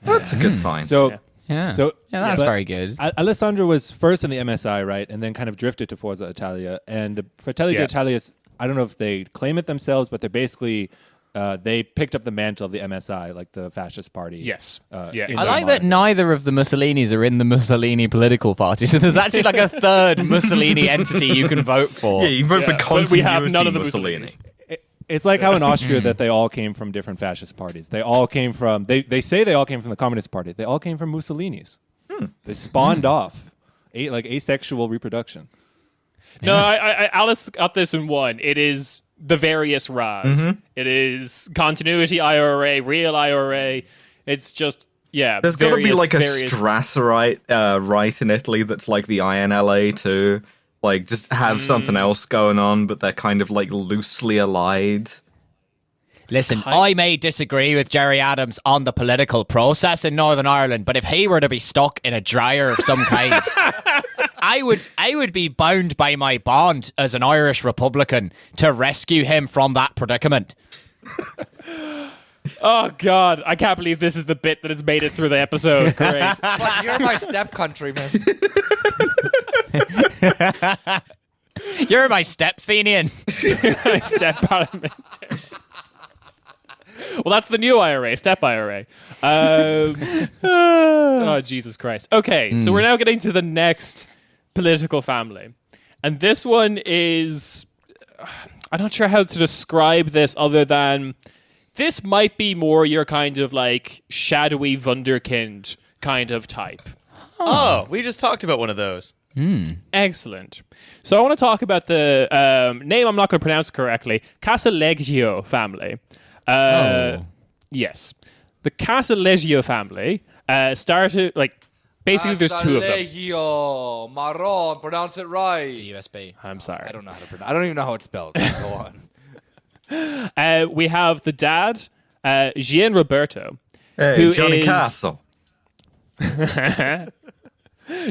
That's a good sign. So That's but very good. Alessandra was first in the MSI, right, and then kind of drifted to Forza Italia. And the Fratelli d'Italia, I don't know if they claim it themselves, but they're basically they picked up the mantle of the MSI, like the fascist party. Yes. in I like Denmark. that neither of the Mussolinis are in the Mussolini political party, so there's actually like a third Mussolini entity you can vote for. Yeah, you vote for But continuity we have none of the Mussolini. It's like how in Austria that they all came from different fascist parties. They all came from, they say they all came from the Communist Party. They all came from Mussolini's. They spawned off, like asexual reproduction. No, Alice got this in one. It is the various Ras. It is continuity IRA, real IRA. It's just, There's got to be like a Strasserite right in Italy that's like the INLA too. Like, just have something else going on, but they're kind of like loosely allied. Listen, I may disagree with Jerry Adams on the political process in Northern Ireland, but if he were to be stuck in a dryer of some kind, I would be bound by my bond as an Irish Republican to rescue him from that predicament. Oh, God. I can't believe this is the bit that has made it through the episode. Great. But you're my step countryman. You're my step Fenian. Step parliamentarian. Well, that's the new IRA, step IRA. Oh, Jesus Christ. Okay, so we're now getting to the next political family. And this one is... I'm not sure how to describe this other than... This might be more your kind of like shadowy wunderkind kind of type. Oh, we just talked about one of those. Excellent. So I want to talk about the name I'm not going to pronounce correctly. Casaleggio family. Yes. The Casaleggio family started, like, basically there's two of them. Casaleggio, Marron, pronounce it right. USB. I'm sorry. I don't know how to pronounce. I don't even know how it's spelled. Go on. We have the dad, Gian Roberto. Hey, who Johnny is- Castle.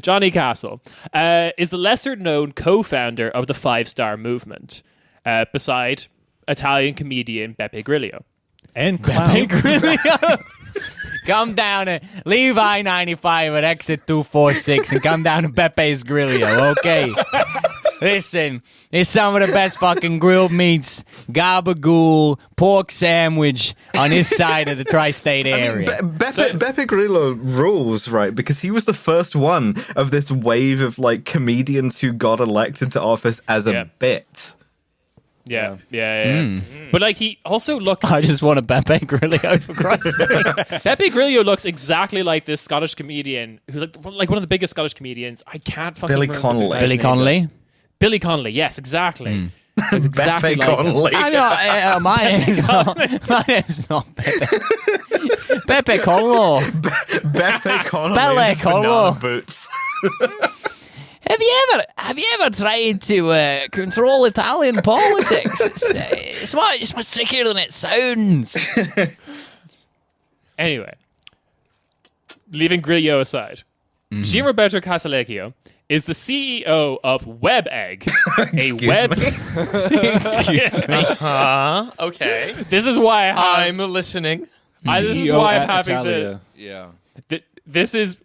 Johnny Castle is the lesser-known co-founder of the Five Star Movement, beside Italian comedian Beppe Grillo. And clown. Come down and leave I-95 at exit 246 and come down to Bepe's Grillo, okay? Listen, it's some of the best fucking grilled meats, gabagool, pork sandwich on this side of the tri-state area. Beppe Grillo rules, right? Because he was the first one of this wave of like comedians who got elected to office as a bit. Yeah. But like he also looks... I just want a Beppe Grillo, for Christ's sake. Beppe Grillo looks exactly like this Scottish comedian who's like one of the biggest Scottish comedians. I can't fucking Billy remember the Connolly. guy's Billy name. Connolly? Billy Connolly, yes, exactly. Looks exactly Beppe like him. Connolly. I know, my name's not Beppe. Beppe Connolly. Beppe Connolly. Belle with Connolly. banana boots. Have you ever tried to control Italian politics? It's much trickier than it sounds. Anyway, leaving Grillo aside, Gianroberto Casaleggio is the CEO of WebEgg, a web. Excuse me. Okay. This is why I'm listening. this is CEO why I'm at having Italia. Yeah. This is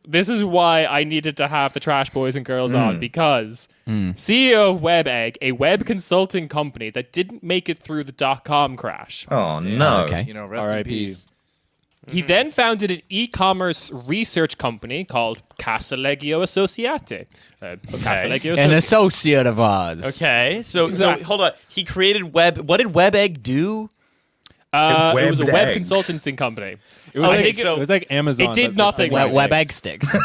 why I needed to have the Trash Boys and Girls on, because CEO of WebEgg, a web consulting company that didn't make it through the .com crash. Oh no. Okay. You know, rest in R.I.P. peace. He then founded an e-commerce research company called Casaleggio Associati. Casaleggio An Associati. associate of ours. Okay. So Exactly. hold on. He created Web. What did WebEgg do? It was a Webbed web eggs. consulting company. It was, I like, think it was like Amazon. it did but for nothing. like Web eggs. egg sticks.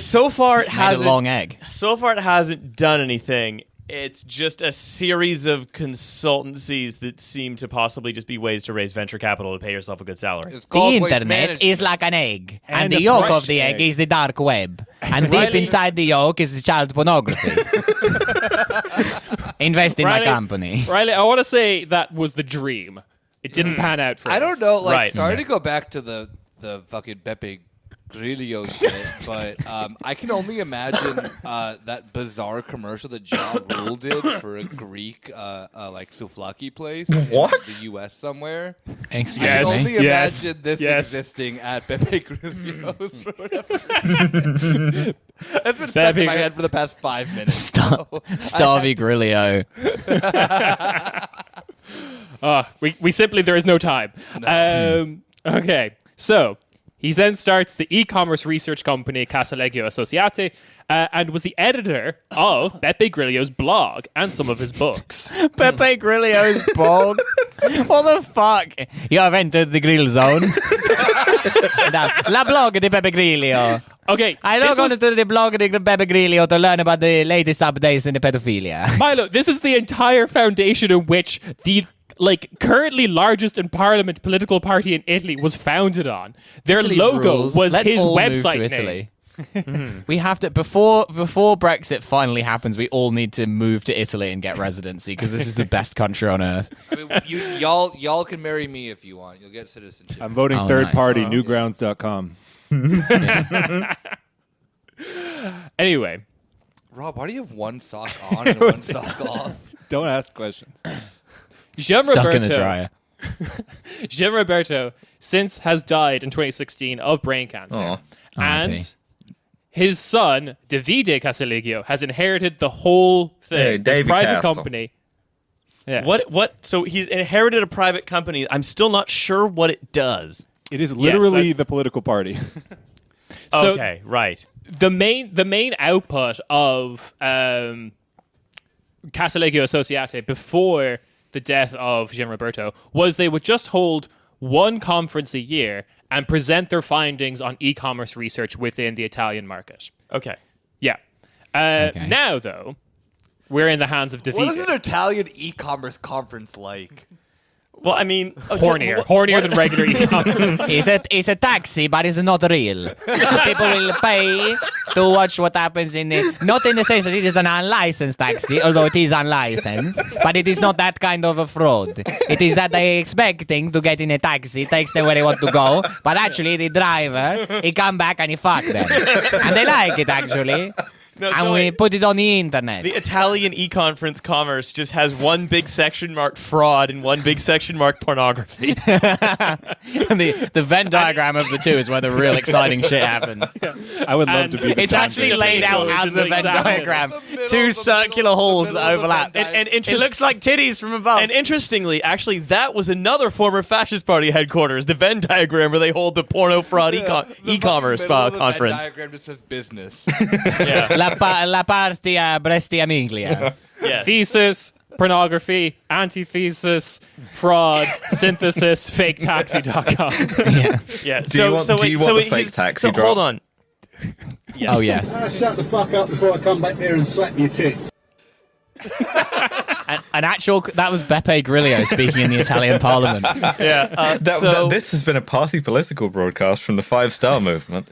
So far it Made a hasn't. long egg. So far it hasn't done anything. It's just a series of consultancies that seem to possibly just be ways to raise venture capital to pay yourself a good salary. It's The called waste internet management. is like an egg, and And the a yolk fresh of the egg egg. is the dark web, and deep Riley- inside the yolk is the child pornography. Invest in my Riley- company. Riley, I want to say that was the dream. It didn't pan out for I him. don't know. Like, Right. sorry to go back to the fucking Beppe Grillo shit, but I can only imagine that bizarre commercial that Ja Rule did for a Greek like souvlaki place What? in the U.S. somewhere. Excuse I can Yes. me. only Yes. imagine this Yes. existing at Beppe Grillo's or whatever. That's been stuck in my head for the past 5 minutes. Starvey Grillio. We simply, there is no time. Okay, so he then starts the e-commerce research company Casaleggio Associati, and was the editor of Beppe Grillo's blog and some of his books. Pepe Grillio's blog. What the fuck? You have entered the grill zone. La blog di Pepe Grillo. Okay, I this log on was- to the blog di Pepe Grillo to learn about the latest updates in the pedophilia. Milo, this is the entire foundation in which the currently largest in parliament political party in Italy was founded on. Their Italy logo rules. was Let's his all website move to name. Italy. We have to before Brexit finally happens. We all need to move to Italy and get residency because this is the best country on earth. I mean, y'all can marry me if you want. You'll get citizenship. I'm voting Oh, third nice. party, newgrounds.com. Anyway, Rob, why do you have one sock on and one sock off? Don't ask questions. Gian Stuck in the Roberto, dryer. Gian Roberto since has died in 2016 of brain cancer. Aw. And R.I.P. his son, Davide Casaleggio, has inherited the whole thing. This Davy private Castle. company. Yes. What? So he's inherited a private company. I'm still not sure what it does. It is literally that- the political party. So Okay, right. the main output of Casaleggio Associate before the death of Gian Roberto was they would just hold one conference a year and present their findings on e-commerce research within the Italian market. Okay. Yeah. Now, though, we're in the hands of Davide. What is an Italian e-commerce conference like? Well, I mean, Hornier than regular e-commerce. It's a taxi, but it's not real. People will pay to watch what happens not in the sense that it is an unlicensed taxi, although it is unlicensed, but it is not that kind of a fraud. It is that they expecting to get in a taxi, takes them where they want to go, but actually the driver, he come back and he fuck them. And they like it, actually. And we put it on the internet. the Italian e-conference commerce just has one big section marked fraud and one big section marked pornography. the Venn diagram of the two is where the real exciting shit happens. I would love to be the It's actually translator. laid out as a Venn diagram. Two circular halls that overlap. And It looks like titties from above. And interestingly, actually, that was another former fascist party headquarters, the Venn diagram where they hold the porno fraud e-commerce middle of the Venn conference. diagram just says business. Yeah. La partia Brestia Miglia. Yes. Thesis, pornography, antithesis, fraud, synthesis, faketaxi.com. Yeah. Do you want the fake taxi drop? Hold on. Oh, yes. Shut the fuck up before I come back here and slap your tits. That was Beppe Grillo speaking in the Italian parliament. Yeah. This has been a party political broadcast from the 5-Star Movement.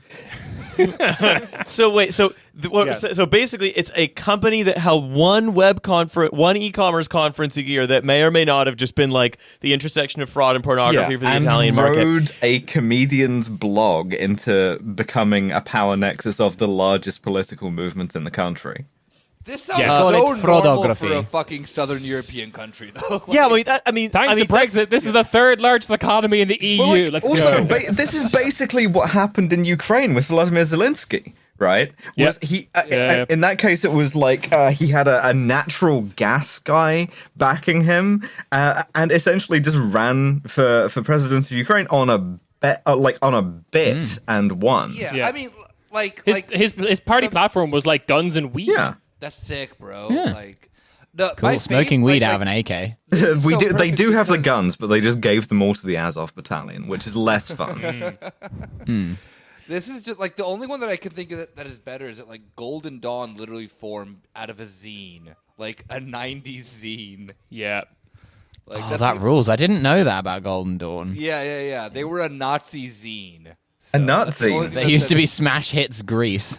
So basically, it's a company that held one e-commerce conference a year that may or may not have just been like the intersection of fraud and pornography for the and Italian market. rode a comedian's blog into becoming a power nexus of the largest political movement in the country. This sounds Yeah. so Call it normal fraudography. for a fucking Southern European country, though. Yeah, Thanks to Brexit, this is the third largest economy in the EU. Well, like, Let's also, go. this is basically what happened in Ukraine with Vladimir Zelensky, right? Yep. In that case, it was like he had a natural gas guy backing him, and essentially just ran for president of Ukraine on a bet, and won. Yeah, I mean, His party platform was like guns and weed. Yeah. that's sick, bro. Yeah. Like, my Cool. Smoking fav- weed like- out of an AK. They do have the guns, but they just gave them all to the Azov battalion, which is less fun. This is just like the only one that I can think of that is better is that like Golden Dawn literally formed out of a zine, like a '90s zine. Yeah. Like Oh, that rules. I didn't know that about Golden Dawn. Yeah. They were a Nazi zine. A So Nazi? that's the only There thing used to that- be Smash Hits Grease.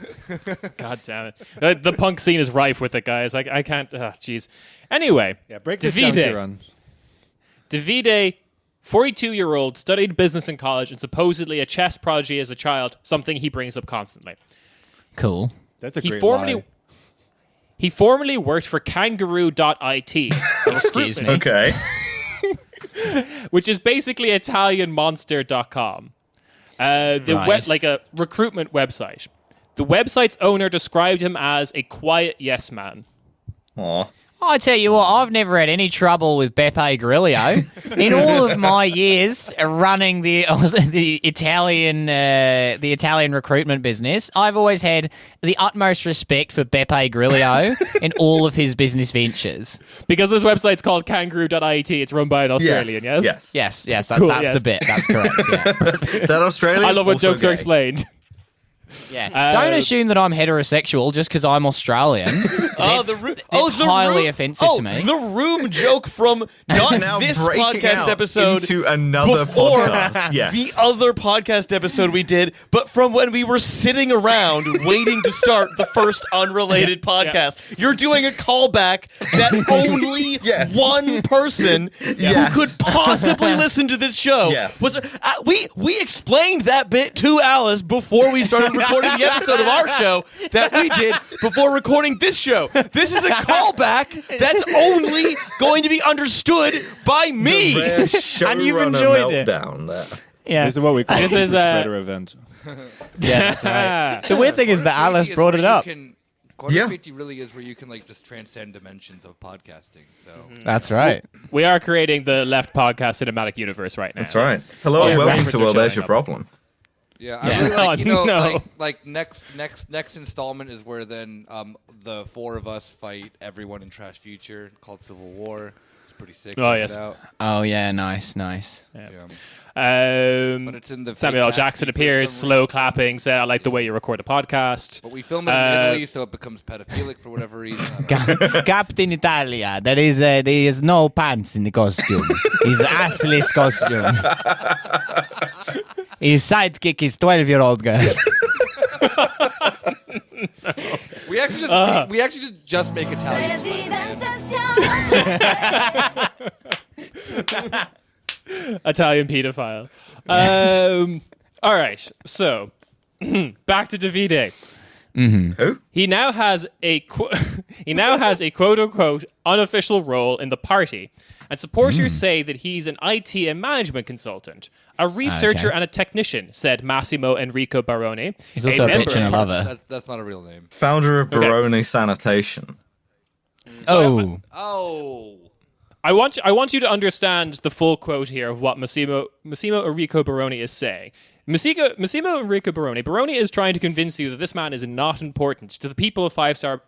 God damn it. The punk scene is rife with it, guys. I can't. Jeez. Anyway. Yeah, break this down, Ciarán. Davide, 42-year-old, studied business in college and supposedly a chess prodigy as a child, something he brings up constantly. Cool. That's a He great formerly lie. he formerly worked for kangaroo.it, Excuse me. Okay. which is basically ItalianMonster.com. Right. Like a recruitment website. The website's owner described him as a quiet yes man. Aw. I tell you what, I've never had any trouble with Beppe Grillo. In all of my years running the Italian recruitment business, I've always had the utmost respect for Beppe Grillo in all of his business ventures. Because this website's called kangaroo.it, it's run by an Australian, yes? Yes. Yes, Cool, that's yes. the bit. That's correct. Yeah. That Australian? I love when also jokes are gay. explained. Yeah. Don't assume that I'm heterosexual just because I'm Australian. It's highly offensive to me. The room joke from not Now this breaking podcast out episode into another before podcast. Yes. the other podcast episode we did, but from when we were sitting around waiting to start the first unrelated podcast. You're doing a callback that only Yes. one person Yes. who could possibly listen to this show Yes. was. We explained that bit to Alice before we started recording the episode of our show that we did before recording this show. This is a callback that's only going to be understood by me. Rare And you've showrunner enjoyed it. meltdown there. Yeah. This is what we call This a is, spreader event. Yeah, that's right. The weird thing is that Alice brought it up. Quarter Späti really is where you can like just transcend dimensions of podcasting. So That's right. We are creating the Left Podcast cinematic universe right now. That's right. Hello and welcome to Well, There's Your Problem. Yeah, I really like, No. like next installment is where then the four of us fight everyone in Trashfuture called Civil War. It's pretty sick. Oh, Check yes. it out. Oh yeah, nice. Yeah. But it's in the Samuel L. fake Jackson taxi for appears, some slow reason. clapping, say, I like the way you record a podcast. But we film it in Italy, so it becomes pedophilic for whatever reason. I don't know. Captain Italia. There is no pants in the costume. He's assless costume. His sidekick is 12-year-old girl. We actually just make Italian. Italian pedophile. All right, so back to Davide. Who? He now has a quote unquote unofficial role in the party, and supporters say that he's an IT and management consultant, a researcher Okay. and a technician, said Massimo Enrico Baroni. He's also a member- bitch and a lover. That's not a real name. Founder of Baroni Sanitation. Oh. Oh. I want you to understand the full quote here of what Massimo Enrico Baroni is saying. Massimo Enrico Baroni is trying to convince you that this man is not important to the people of Five Star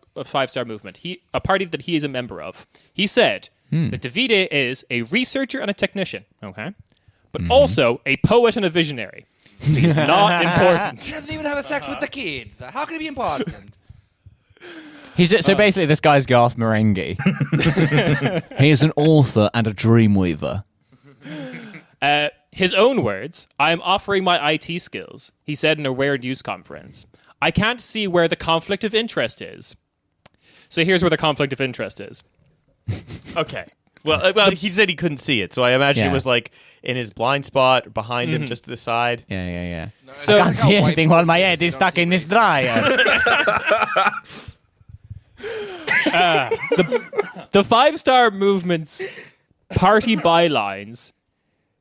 Movement, a party that he is a member of. He said that Davide is a researcher and a technician, okay, but also a poet and a visionary. He's not important. He doesn't even have a sex with the kids. How can he be important? So basically, this guy's Garth Marenghi. He is an author and a dreamweaver. His own words, I am offering my IT skills, he said in a rare news conference. I can't see where the conflict of interest is. So here's where the conflict of interest is. Okay. Well, he said he couldn't see it, so I imagine Yeah. it was like in his blind spot, behind him, just to the side. Yeah. So- I can't see anything while my head is stuck in this dryer. The Five Star Movement's party bylines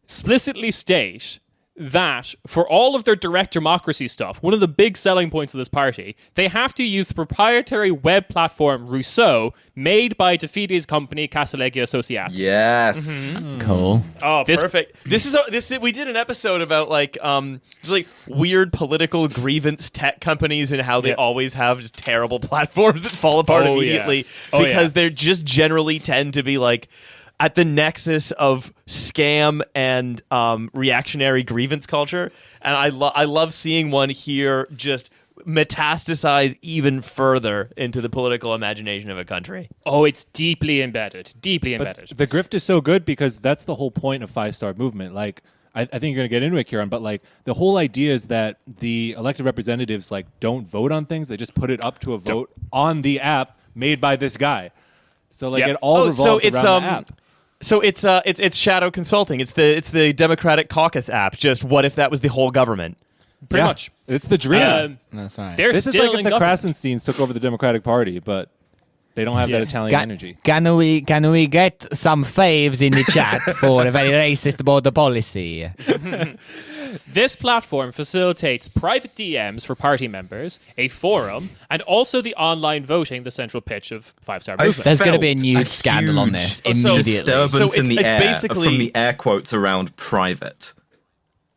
explicitly state that for all of their direct democracy stuff, one of the big selling points of this party, they have to use the proprietary web platform Rousseau made by Davide's company Casaleggio Associati. Yes. Cool. Oh, This- perfect. We did an episode about just like weird political grievance tech companies and how they Yeah. always have just terrible platforms that fall apart Oh, yeah. immediately Oh, because yeah. they're just generally tend to be like at the nexus of scam and reactionary grievance culture. And I love seeing one here just metastasize even further into the political imagination of a country. Oh, it's deeply embedded. Deeply But embedded. the grift is so good because that's the whole point of Five Star Movement. Like, I think you're going to get into it, Ciarán, but like the whole idea is that the elected representatives like don't vote on things; they just put it up to a vote on the app made by this guy. So like Yep. it all revolves around the app. So it's shadow consulting. It's the Democratic Caucus app. Just what if that was the whole government? Pretty Yeah. much. It's the dream. That's right. They're This is still like if in the government. Krasensteins took over the Democratic Party, but they don't have that Italian energy. Can we get some faves in the chat for a very racist border policy? This platform facilitates private DMs for party members, a forum, and also the online voting, the central pitch of Five Star Movement. There's going to be a felt news a scandal on huge this so immediately. Disturbance So in the it's air basically- from the air quotes around private.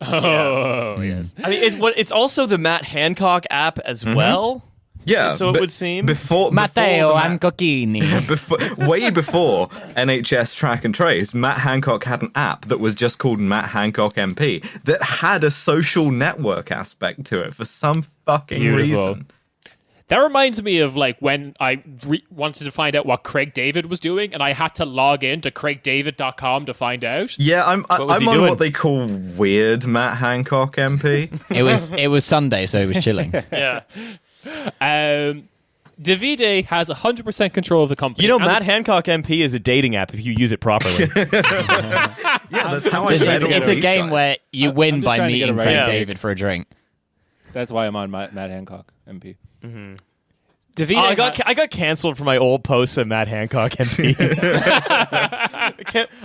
Oh, yes. I mean, it's also the Matt Hancock app as well. Yeah, So it but would seem. before Matteo the and Cocchini. way before NHS Track and Trace, Matt Hancock had an app that was just called Matt Hancock MP that had a social network aspect to it for some fucking Beautiful. reason. That reminds me of like when I wanted to find out what Craig David was doing, and I had to log in to craigdavid.com to find out. Yeah, I'm was he on doing? what they call weird Matt Hancock MP. It was Sunday, so he was chilling. Yeah. Davide has 100% control of the company. You know, And Matt Hancock MP is a dating app if you use it properly. Yeah, that's how I met all It's a these game guys. where you I'm win just by trying to get it meeting right. Craig Yeah. David for a drink. That's why I'm on Matt Hancock MP. Davide I got canceled for my old posts of Matt Hancock MP.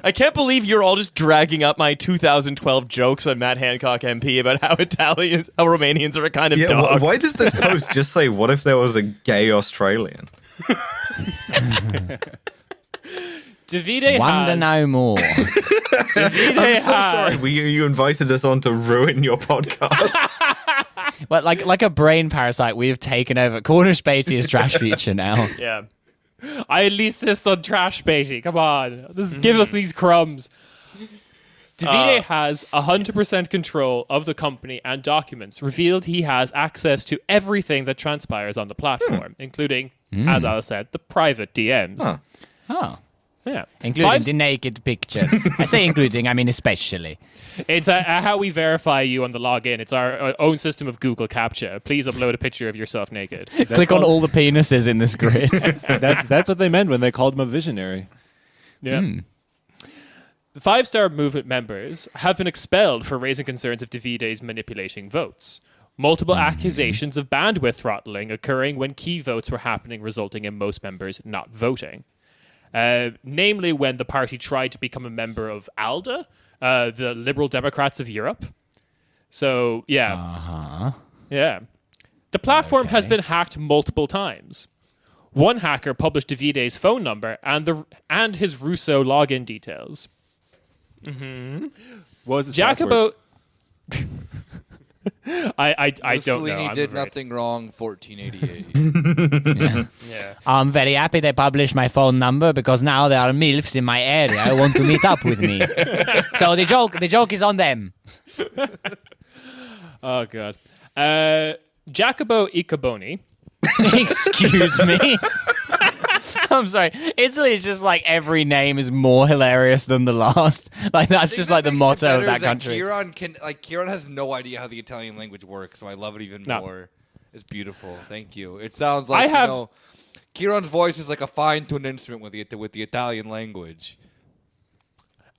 I can't believe you're all just dragging up my 2012 jokes on Matt Hancock MP about how Romanians are a kind of dog. Why does this post just say, what if there was a gay Australian? Davide Wonder has... no more. Davide I'm so has- sorry. You invited us on to ruin your podcast. Well, like a brain parasite, we have taken over. Corner Späti is Trashfuture now. Yeah. I insist on Trash Späti. Come on. Give us these crumbs. Davide has 100% control of the company and documents. Revealed he has access to everything that transpires on the platform, including, as Alice said, the private DMs. Huh. Oh. Yeah. Including the naked pictures. I say including, I mean especially. It's how we verify you on the login. It's our own system of Google CAPTCHA. Please upload a picture of yourself naked. Click on all the penises in this grid. That's what they meant when they called him a visionary. Yeah. The 5-Star Movement members have been expelled for raising concerns of Davide's manipulating votes. Multiple accusations of bandwidth throttling occurring when key votes were happening, resulting in most members not voting. Namely, when the party tried to become a member of ALDE, the Liberal Democrats of Europe. So, yeah. Yeah. The platform has been hacked multiple times. One hacker published Davide's phone number and his Russo login details. What was his Jacobo... I don't know. Mussolini I'm did afraid. nothing wrong. 1488. Yeah. I'm very happy they published my phone number because now there are MILFs in my area who want to meet up with me. So the joke is on them. Oh, God. Jacopo Iacoboni. Excuse me. I'm sorry. Italy is just like every name is more hilarious than the last. Like that's just like the motto of that country. Ciarán has no idea how the Italian language works, so I love it even more. It's beautiful. Thank you. It sounds like Ciarán's voice is like a fine-tuned instrument with the Italian language.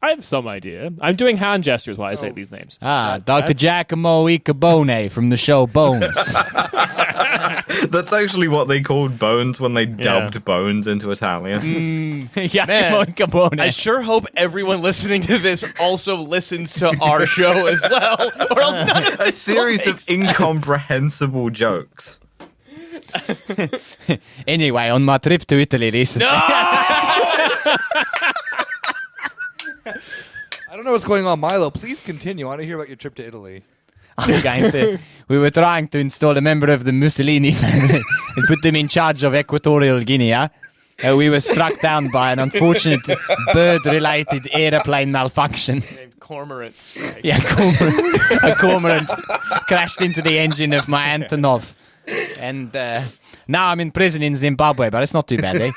I have some idea. I'm doing hand gestures while I say these names. Dr. Giacomo Iacoboni from the show Bones. That's actually what they called Bones when they dubbed Bones into Italian. Giacomo Iacoboni. I sure hope everyone listening to this also listens to our show as well, or else none of A this series will of make incomprehensible jokes. Anyway, on my trip to Italy recently. I don't know what's going on, Milo. Please continue. I want to hear about your trip to Italy. We were trying to install a member of the Mussolini family and put them in charge of Equatorial Guinea. We were struck down by an unfortunate bird-related airplane malfunction. Cormorant strike. Yeah, a cormorant crashed into the engine of my Antonov. And now I'm in prison in Zimbabwe, but it's not too bad, eh?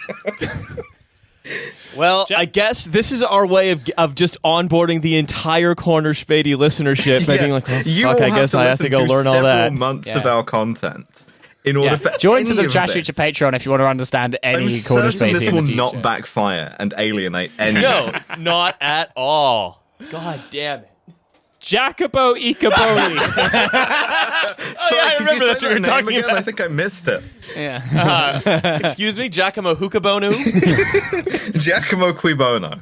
Well, I guess this is our way of just onboarding the entire Corner Späti listenership by being like, oh, You fuck, will I guess I have to go listen learn all several that. months Yeah. of our content in order for Join to any the of Trashfuture this. Patreon if you want to understand any I'm Corner certain Späti this in will the not future. backfire and alienate anyone. No, not at all. God damn it. Jacopo Iacoboni. Sorry, I could remember you that's say what you were that name talking again? about. I think I missed it. Excuse me, Giacomo Hookabonu? Giacomo Quibono.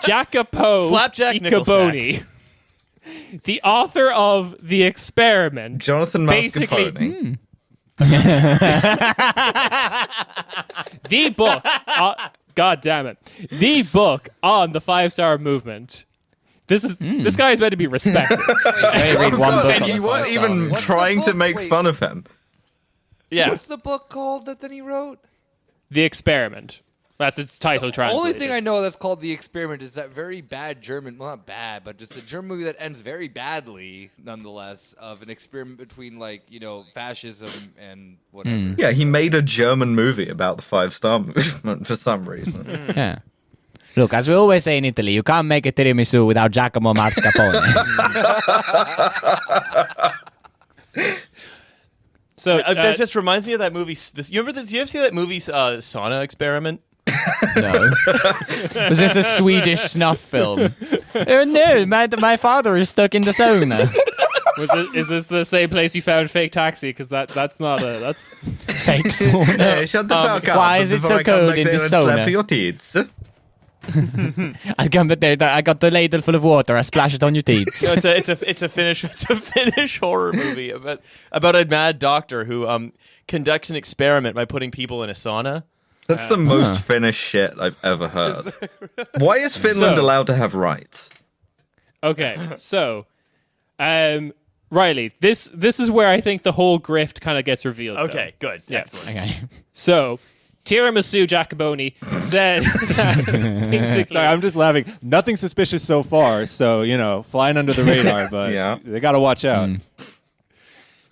Jacopo Flapjack Iacoboni. The author of The Experiment. Jonathan Basically- Mascarpone. The book. God damn it. The book on the 5-Star movement. This guy is meant to be respected. Read one book And on you the weren't 5-star even movement. trying to book? make Wait. fun of him. Yeah. What's the book called that then he wrote? The Experiment. That's its title The translated. only thing I know that's called The Experiment is that very bad German, well, not bad, but just a German movie that ends very badly, nonetheless, of an experiment between, fascism and whatever. Yeah, he made a German movie about the 5-star movement for some reason. Yeah. Look, as we always say in Italy, you can't make a tiramisu without Giacomo Mascarpone. So That just reminds me of that movie. You ever see that movie, Sauna Experiment? No. Was this a Swedish snuff film? Oh no, my father is stuck in the sauna. is this the same place you found Fake Taxi? Because that's not that's Fake sauna. Hey, shut the fuck up. why is it before so I come cold back in there the and slap sauna? your tits. I got the ladle full of water. I splash it on your teeth. No, it's a Finnish horror movie about a mad doctor who conducts an experiment by putting people in a sauna. That's the most Finnish shit I've ever heard. Why is Finland allowed to have rights? Okay, so, Riley, this is where I think the whole grift kind of gets revealed. Okay, though. good. Yeah. Excellent. Okay. So, Tiramisu Jacoboni said that basically... Sorry, I'm just laughing. Nothing suspicious so far, so, flying under the radar, but they got to watch out.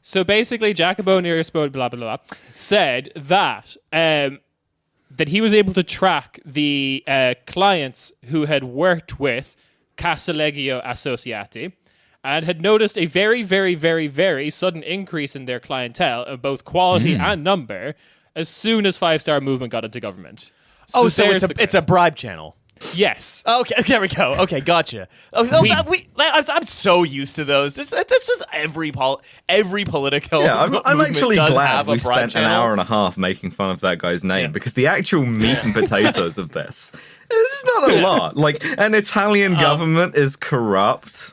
So basically, Jacoboni or blah, blah, blah, said that that he was able to track the clients who had worked with Casaleggio Associati and had noticed a very, very, very, very sudden increase in their clientele of both quality and number as soon as 5-Star Movement got into government. So there's it's a bribe channel. Yes. Okay, there we go. Okay, gotcha. I'm so used to those. This is every political. Yeah, I'm actually does glad have a we bribe spent channel. an hour and a half making fun of that guy's name because the actual meat and potatoes of this is not a lot. Like, an Italian government is corrupt.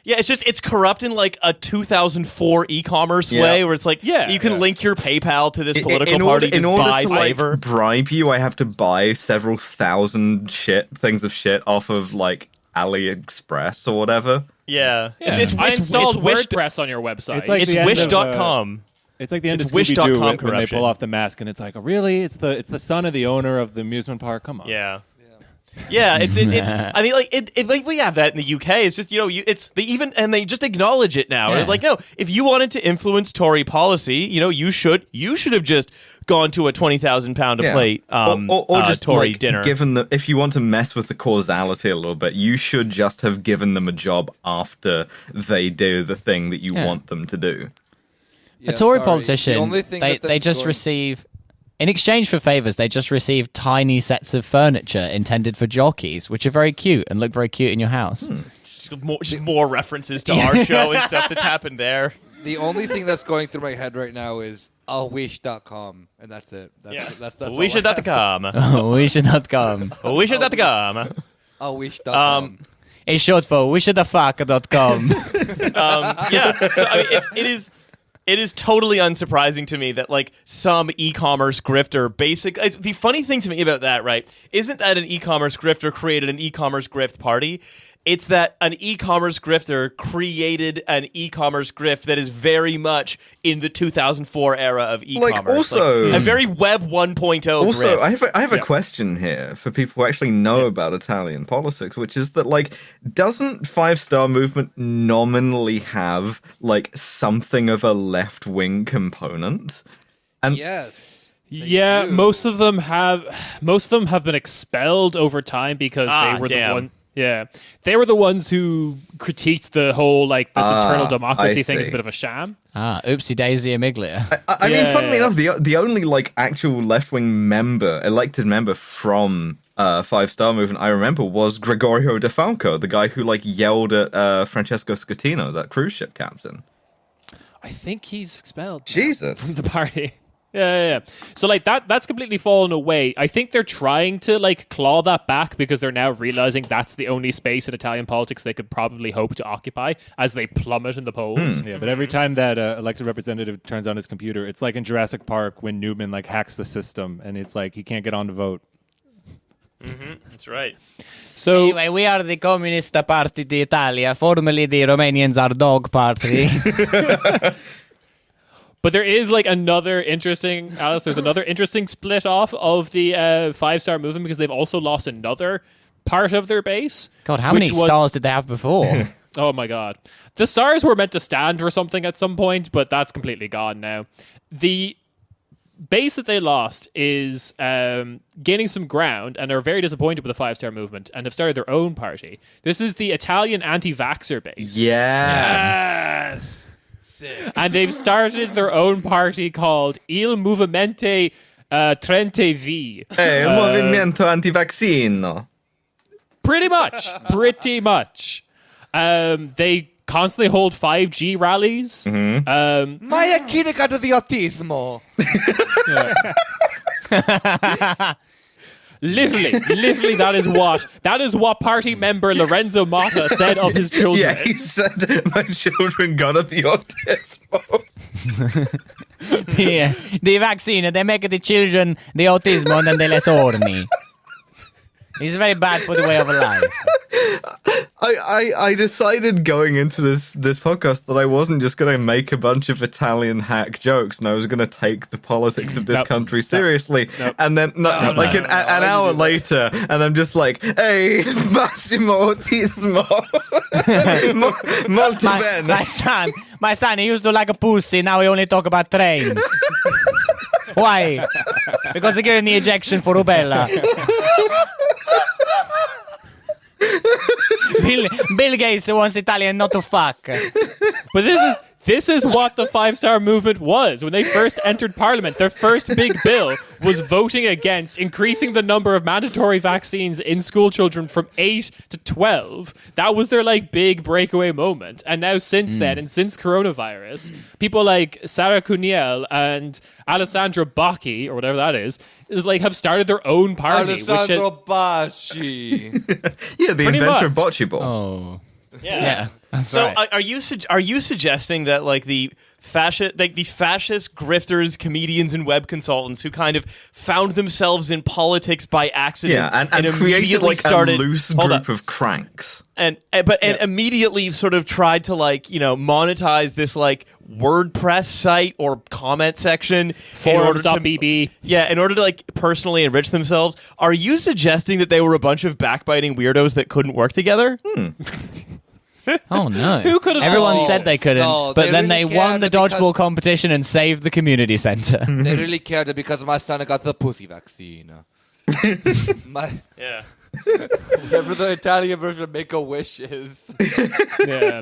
Yeah, it's corrupt in like a 2004 e-commerce way, where it's like, you can link your PayPal to this political party in order buy to favor. like bribe you. I have to buy several thousand things of shit off of like AliExpress or whatever. Yeah. I installed it's Wish- WordPress on your website. It's like It's the end of, wish.com. It's like the end It's of Scooby-Doo wish.com when they corruption. pull off the mask, and it's like, really? It's the son of the owner of the amusement park? Come on. Yeah. Yeah, it's. I mean, like we have that in the UK. It's just they just acknowledge it now. Yeah. It's like, no, if you wanted to influence Tory policy, you should have just gone to a £20,000 a plate or just Tory like, dinner. if you want to mess with the causality a little bit, you should just have given them a job after they do the thing that you want them to do. A Tory politician, they just receive... In exchange for favours, they just receive tiny sets of furniture intended for jockeys, which are very cute and look very cute in your house. Just more references to our show and stuff that's happened there. The only thing that's going through my head right now is wish.com, and that's it. That's all We should I not have. come. Oh, we should not come. We should not come. Wish.com. It's short for wishadafuck.com. Yeah. So I mean, it is totally unsurprising to me that like some e-commerce grifter the funny thing to me about that, right, isn't that an e-commerce grifter created an e-commerce grift party. It's that an e-commerce grifter created an e-commerce grift that is very much in the 2004 era of e-commerce. Like, also, a very Web 1.0 Also, grift. I have a question here for people who actually know about Italian politics, which is that, like, doesn't 5-Star Movement nominally have, like, something of a left-wing component? And Yes. Yeah, do. most of them have been expelled over time because they were the one. Yeah, they were the ones who critiqued the whole like this internal democracy I thing is see. a bit of a sham. Oopsie daisy amiglia. I mean, funnily enough, the only like actual left-wing elected member from 5-Star Movement I remember was Gregorio De Falco, the guy who like yelled at Francesco Scatino, that cruise ship captain. I think he's expelled now Jesus. from the party. Yeah. So like that's completely fallen away. I think they're trying to like claw that back because they're now realizing that's the only space in Italian politics they could probably hope to occupy as they plummet in the polls. Yeah, but every time that elected representative turns on his computer, it's like in Jurassic Park when Newman like hacks the system, and it's like he can't get on to vote. That's right. So Anyway, we are the Communist Party d'Italia. Formerly the Romanians are Dog Party. but there is like another interesting, Alice, there's another interesting split off of the 5-Star Movement because they've also lost another part of their base. God, how many stars did they have before? Oh my god. The stars were meant to stand for something at some point, but that's completely gone now. The base that they lost is gaining some ground and are very disappointed with the 5-Star Movement and have started their own party. This is the Italian anti-vaxxer base. Yes. Sick. And they've started their own party called Il Movimento 30V. Movimento Anti-vaccino. Pretty much. They constantly hold 5G rallies. Maya chimica di autismo. Literally, that is what party member Lorenzo Motta said of his children. Yeah, he said, my children got the autismo. The vaccine, they make the children the autismo and then they less horny. It's very bad for the way of life. I decided going into this podcast that I wasn't just going to make a bunch of Italian hack jokes, and I was going to take the politics of this country seriously. And then, an hour later, and I'm just like, hey, Massimo autismo. Molto bene. My son, he used to like a pussy, now he only talk about trains. Why? Because they gave him the ejection for rubella. Bill Gates wants Italian not to fuck. But this is what the 5-star movement was. When they first entered parliament, their first big bill was voting against increasing the number of mandatory vaccines in school children from 8 to 12. That was their big breakaway moment. And now since then, and since coronavirus, people like Sara Cuniel and Alessandra Bacchi, or whatever that is have started their own party. Alessandra Bacchi. Yeah, the Pretty inventor of much. bocce ball. Oh. Yeah. That's So right. are you suggesting that the fascist grifters, comedians, and web consultants who kind of found themselves in politics by accident, Yeah, and created immediately a started loose group of cranks. and immediately sort of tried to monetize this WordPress site or comment section Forums.bb. in order to personally enrich themselves. Are you suggesting that they were a bunch of backbiting weirdos that couldn't work together? Oh no! Who could have Everyone thought? said they couldn't, No, but they then really they won the cared dodgeball because- competition and saved the community center. They really cared because my son got the pussy vaccine. Yeah. Whatever the Italian version of Make-A-Wish is. Yeah.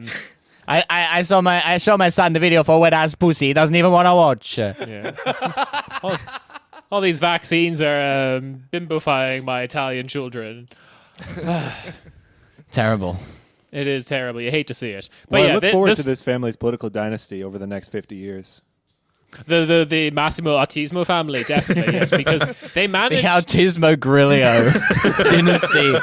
I saw my son the video for wet ass pussy. He doesn't even want to watch. Yeah. all these vaccines are bimbifying my Italian children. Terrible. It is terrible. You hate to see it. But Well, yeah, I look forward to this family's political dynasty over the next 50 years. The Massimo Autismo family, definitely, yes, because they The managed Autismo Grillo dynasty.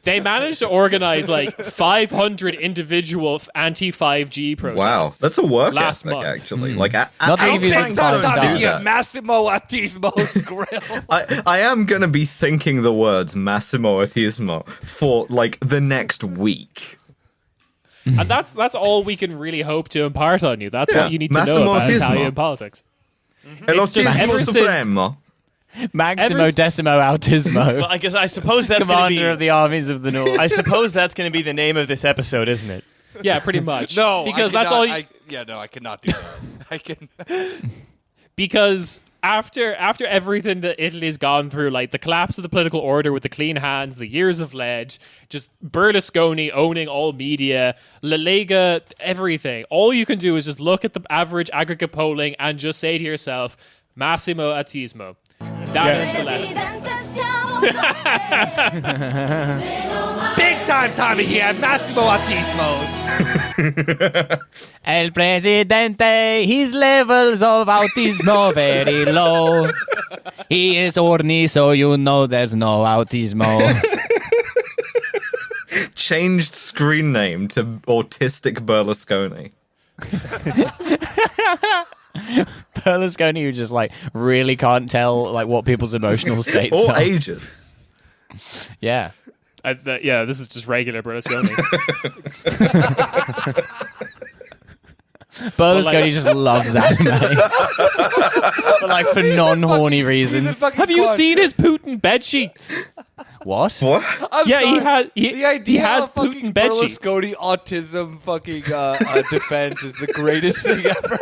they managed to organize 500 individual anti-5G protests. Wow, that's a work last ethic, month. actually. Not to I give you don't the think fun so, stuff. do that. Massimo Autismo's grill. I am going to be thinking the words Massimo Autismo for the next week. And that's all we can really hope to impart on you. That's Yeah, what you need to Massimo know about Autismo. Italian politics. El It's just Autismo ever since- Supremo. Maximo Ever- Decimo Autismo. Well, I suppose that's going to Commander be. of the armies of the North. I suppose that's going to be the name of this episode, isn't it? Yeah, pretty much. No, because I that's cannot, all. I cannot do that. I can. Because after everything that Italy's gone through, the collapse of the political order with the clean hands, the years of lead, just Berlusconi owning all media, La Lega, everything. All you can do is just look at the average aggregate polling and just say to yourself, Massimo Autismo. That is the lesson. Big time Tommy here, Massimo Autismo's. El Presidente, his levels of autismo very low. He is horny, so you know there's no autismo. Changed screen name to Autistic Berlusconi. Berlusconi, who just really can't tell what people's emotional states All are. ages. Yeah. This is just regular Berlusconi. Berlusconi just loves anime. But for non-horny reasons. Have you seen his Putin bed sheets? What? What? Yeah, he has. The idea he has of fucking Putin bed sheets. Berlusconi autism fucking defense is the greatest thing ever.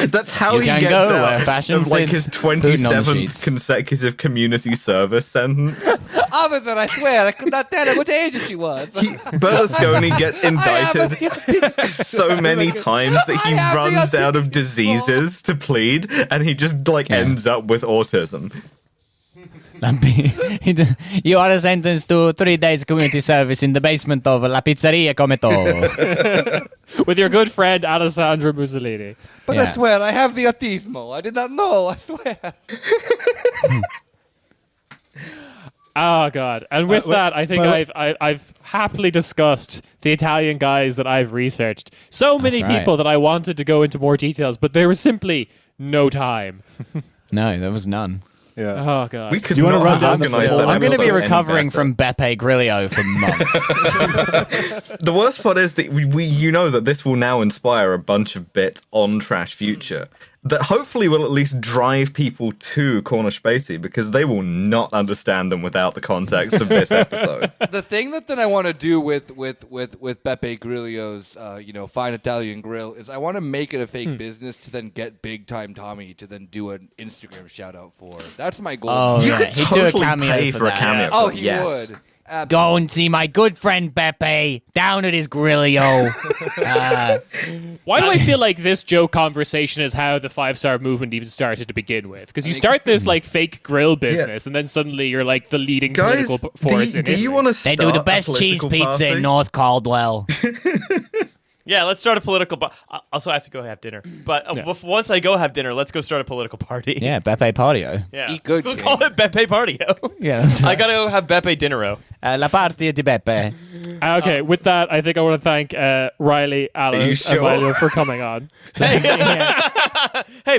That's how You he can gets go out where fashion of his sits, Putin on the 27th sheets. consecutive community service sentence. Officer, I swear, I could not tell him what age she was. Berlusconi gets indicted so many times that he runs out of diseases to plead, and he just ends up with autism. You are sentenced to 3 days community service in the basement of La Pizzeria Cometo. With your good friend Alessandra Mussolini. But I swear, I have the autismo. I did not know, I swear. Oh God! And with that, I think I've happily discussed the Italian guys that I've researched. So many right. people that I wanted to go into more details, but there was simply no time. No, there was none. Yeah. Oh God! We could Do you wanna not run have down the organised full- that I'm going to be episode any recovering better. from Beppe Grillo for months. The worst part is that you know that this will now inspire a bunch of bits on Trash Future that hopefully will at least drive people to Corner Späti, because they will not understand them without the context of this episode. The thing that then I want to do with Beppe Grillo's fine Italian grill is I want to make it a fake business to then get Big Time Tommy to then do an Instagram shout out for. That's my goal. Oh, You yeah. could He'd do a totally cameo pay for for a that. cameo. Oh, for it, he yes. would. Go Absolutely. and see my good friend Beppe down at his Grillo. Why do I feel like this joke conversation is how the 5-star movement even started to begin with? Because you start this like fake grill business, and then suddenly you're like the leading Guys, political force in do you Italy. want to They start do the best a cheese political pizza party? in North Caldwell. Yeah, let's start a political. Also, I have to go have dinner. But once I go have dinner, let's go start a political party. Yeah, Beppe Patio. Yeah. Eat good, We'll King. call it Beppe Partio. Yeah, that's I gotta go have Beppe Dinnero. La Partia di Beppe. Okay, with that, I think I want to thank Riley, Alice, sure? and Milo for coming on. Hey,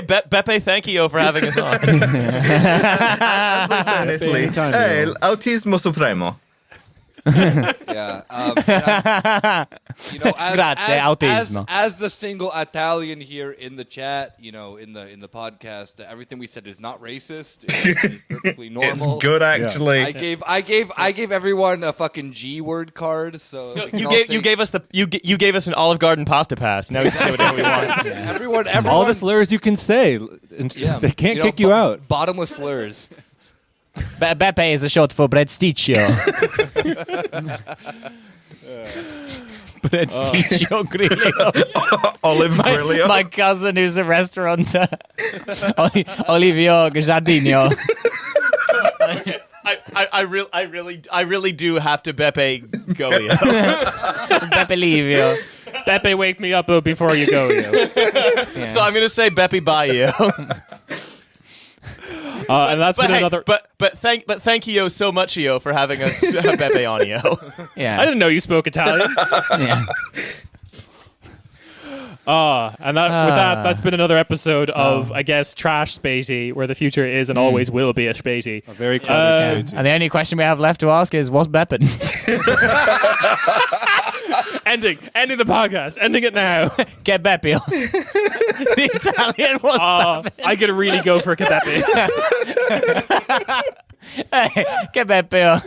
Beppe, thank you for having us on. As they say in Italy, anytime, hey, you know. autismo supremo. Yeah. Grazie, autismo. As the single Italian here in the chat, in the podcast, everything we said is not racist. It's perfectly normal. It's good, actually. I gave everyone a fucking G word card. So we can You all gave say- you gave us you gave us an Olive Garden pasta pass. Now we can say whatever we want. everyone All the slurs you can say, and yeah, they can't kick you out. Bottomless slurs. Beppe is a short for breadsticcio. Breadsticcio Grillo. Olive Grillo. My cousin who's a restaurateur. Olivio Giardino. I really do have to Beppe Goio. Beppe Livio. Beppe, wake me up before you go. So I'm gonna say Beppe Baio. And that's been another. But thank you so much, Io, for having us have Beppe on Io. Yeah. I didn't know you spoke Italian. Yeah. And with that's been another episode of, I guess, Trash Späti, where the future is and always will be a Späti. A very clever And the only question we have left to ask is, what's Beppin? Ending the podcast. Ending it now. Get Beppe. The Italian was Beppin. I could really go for Capepe. Che Beppe.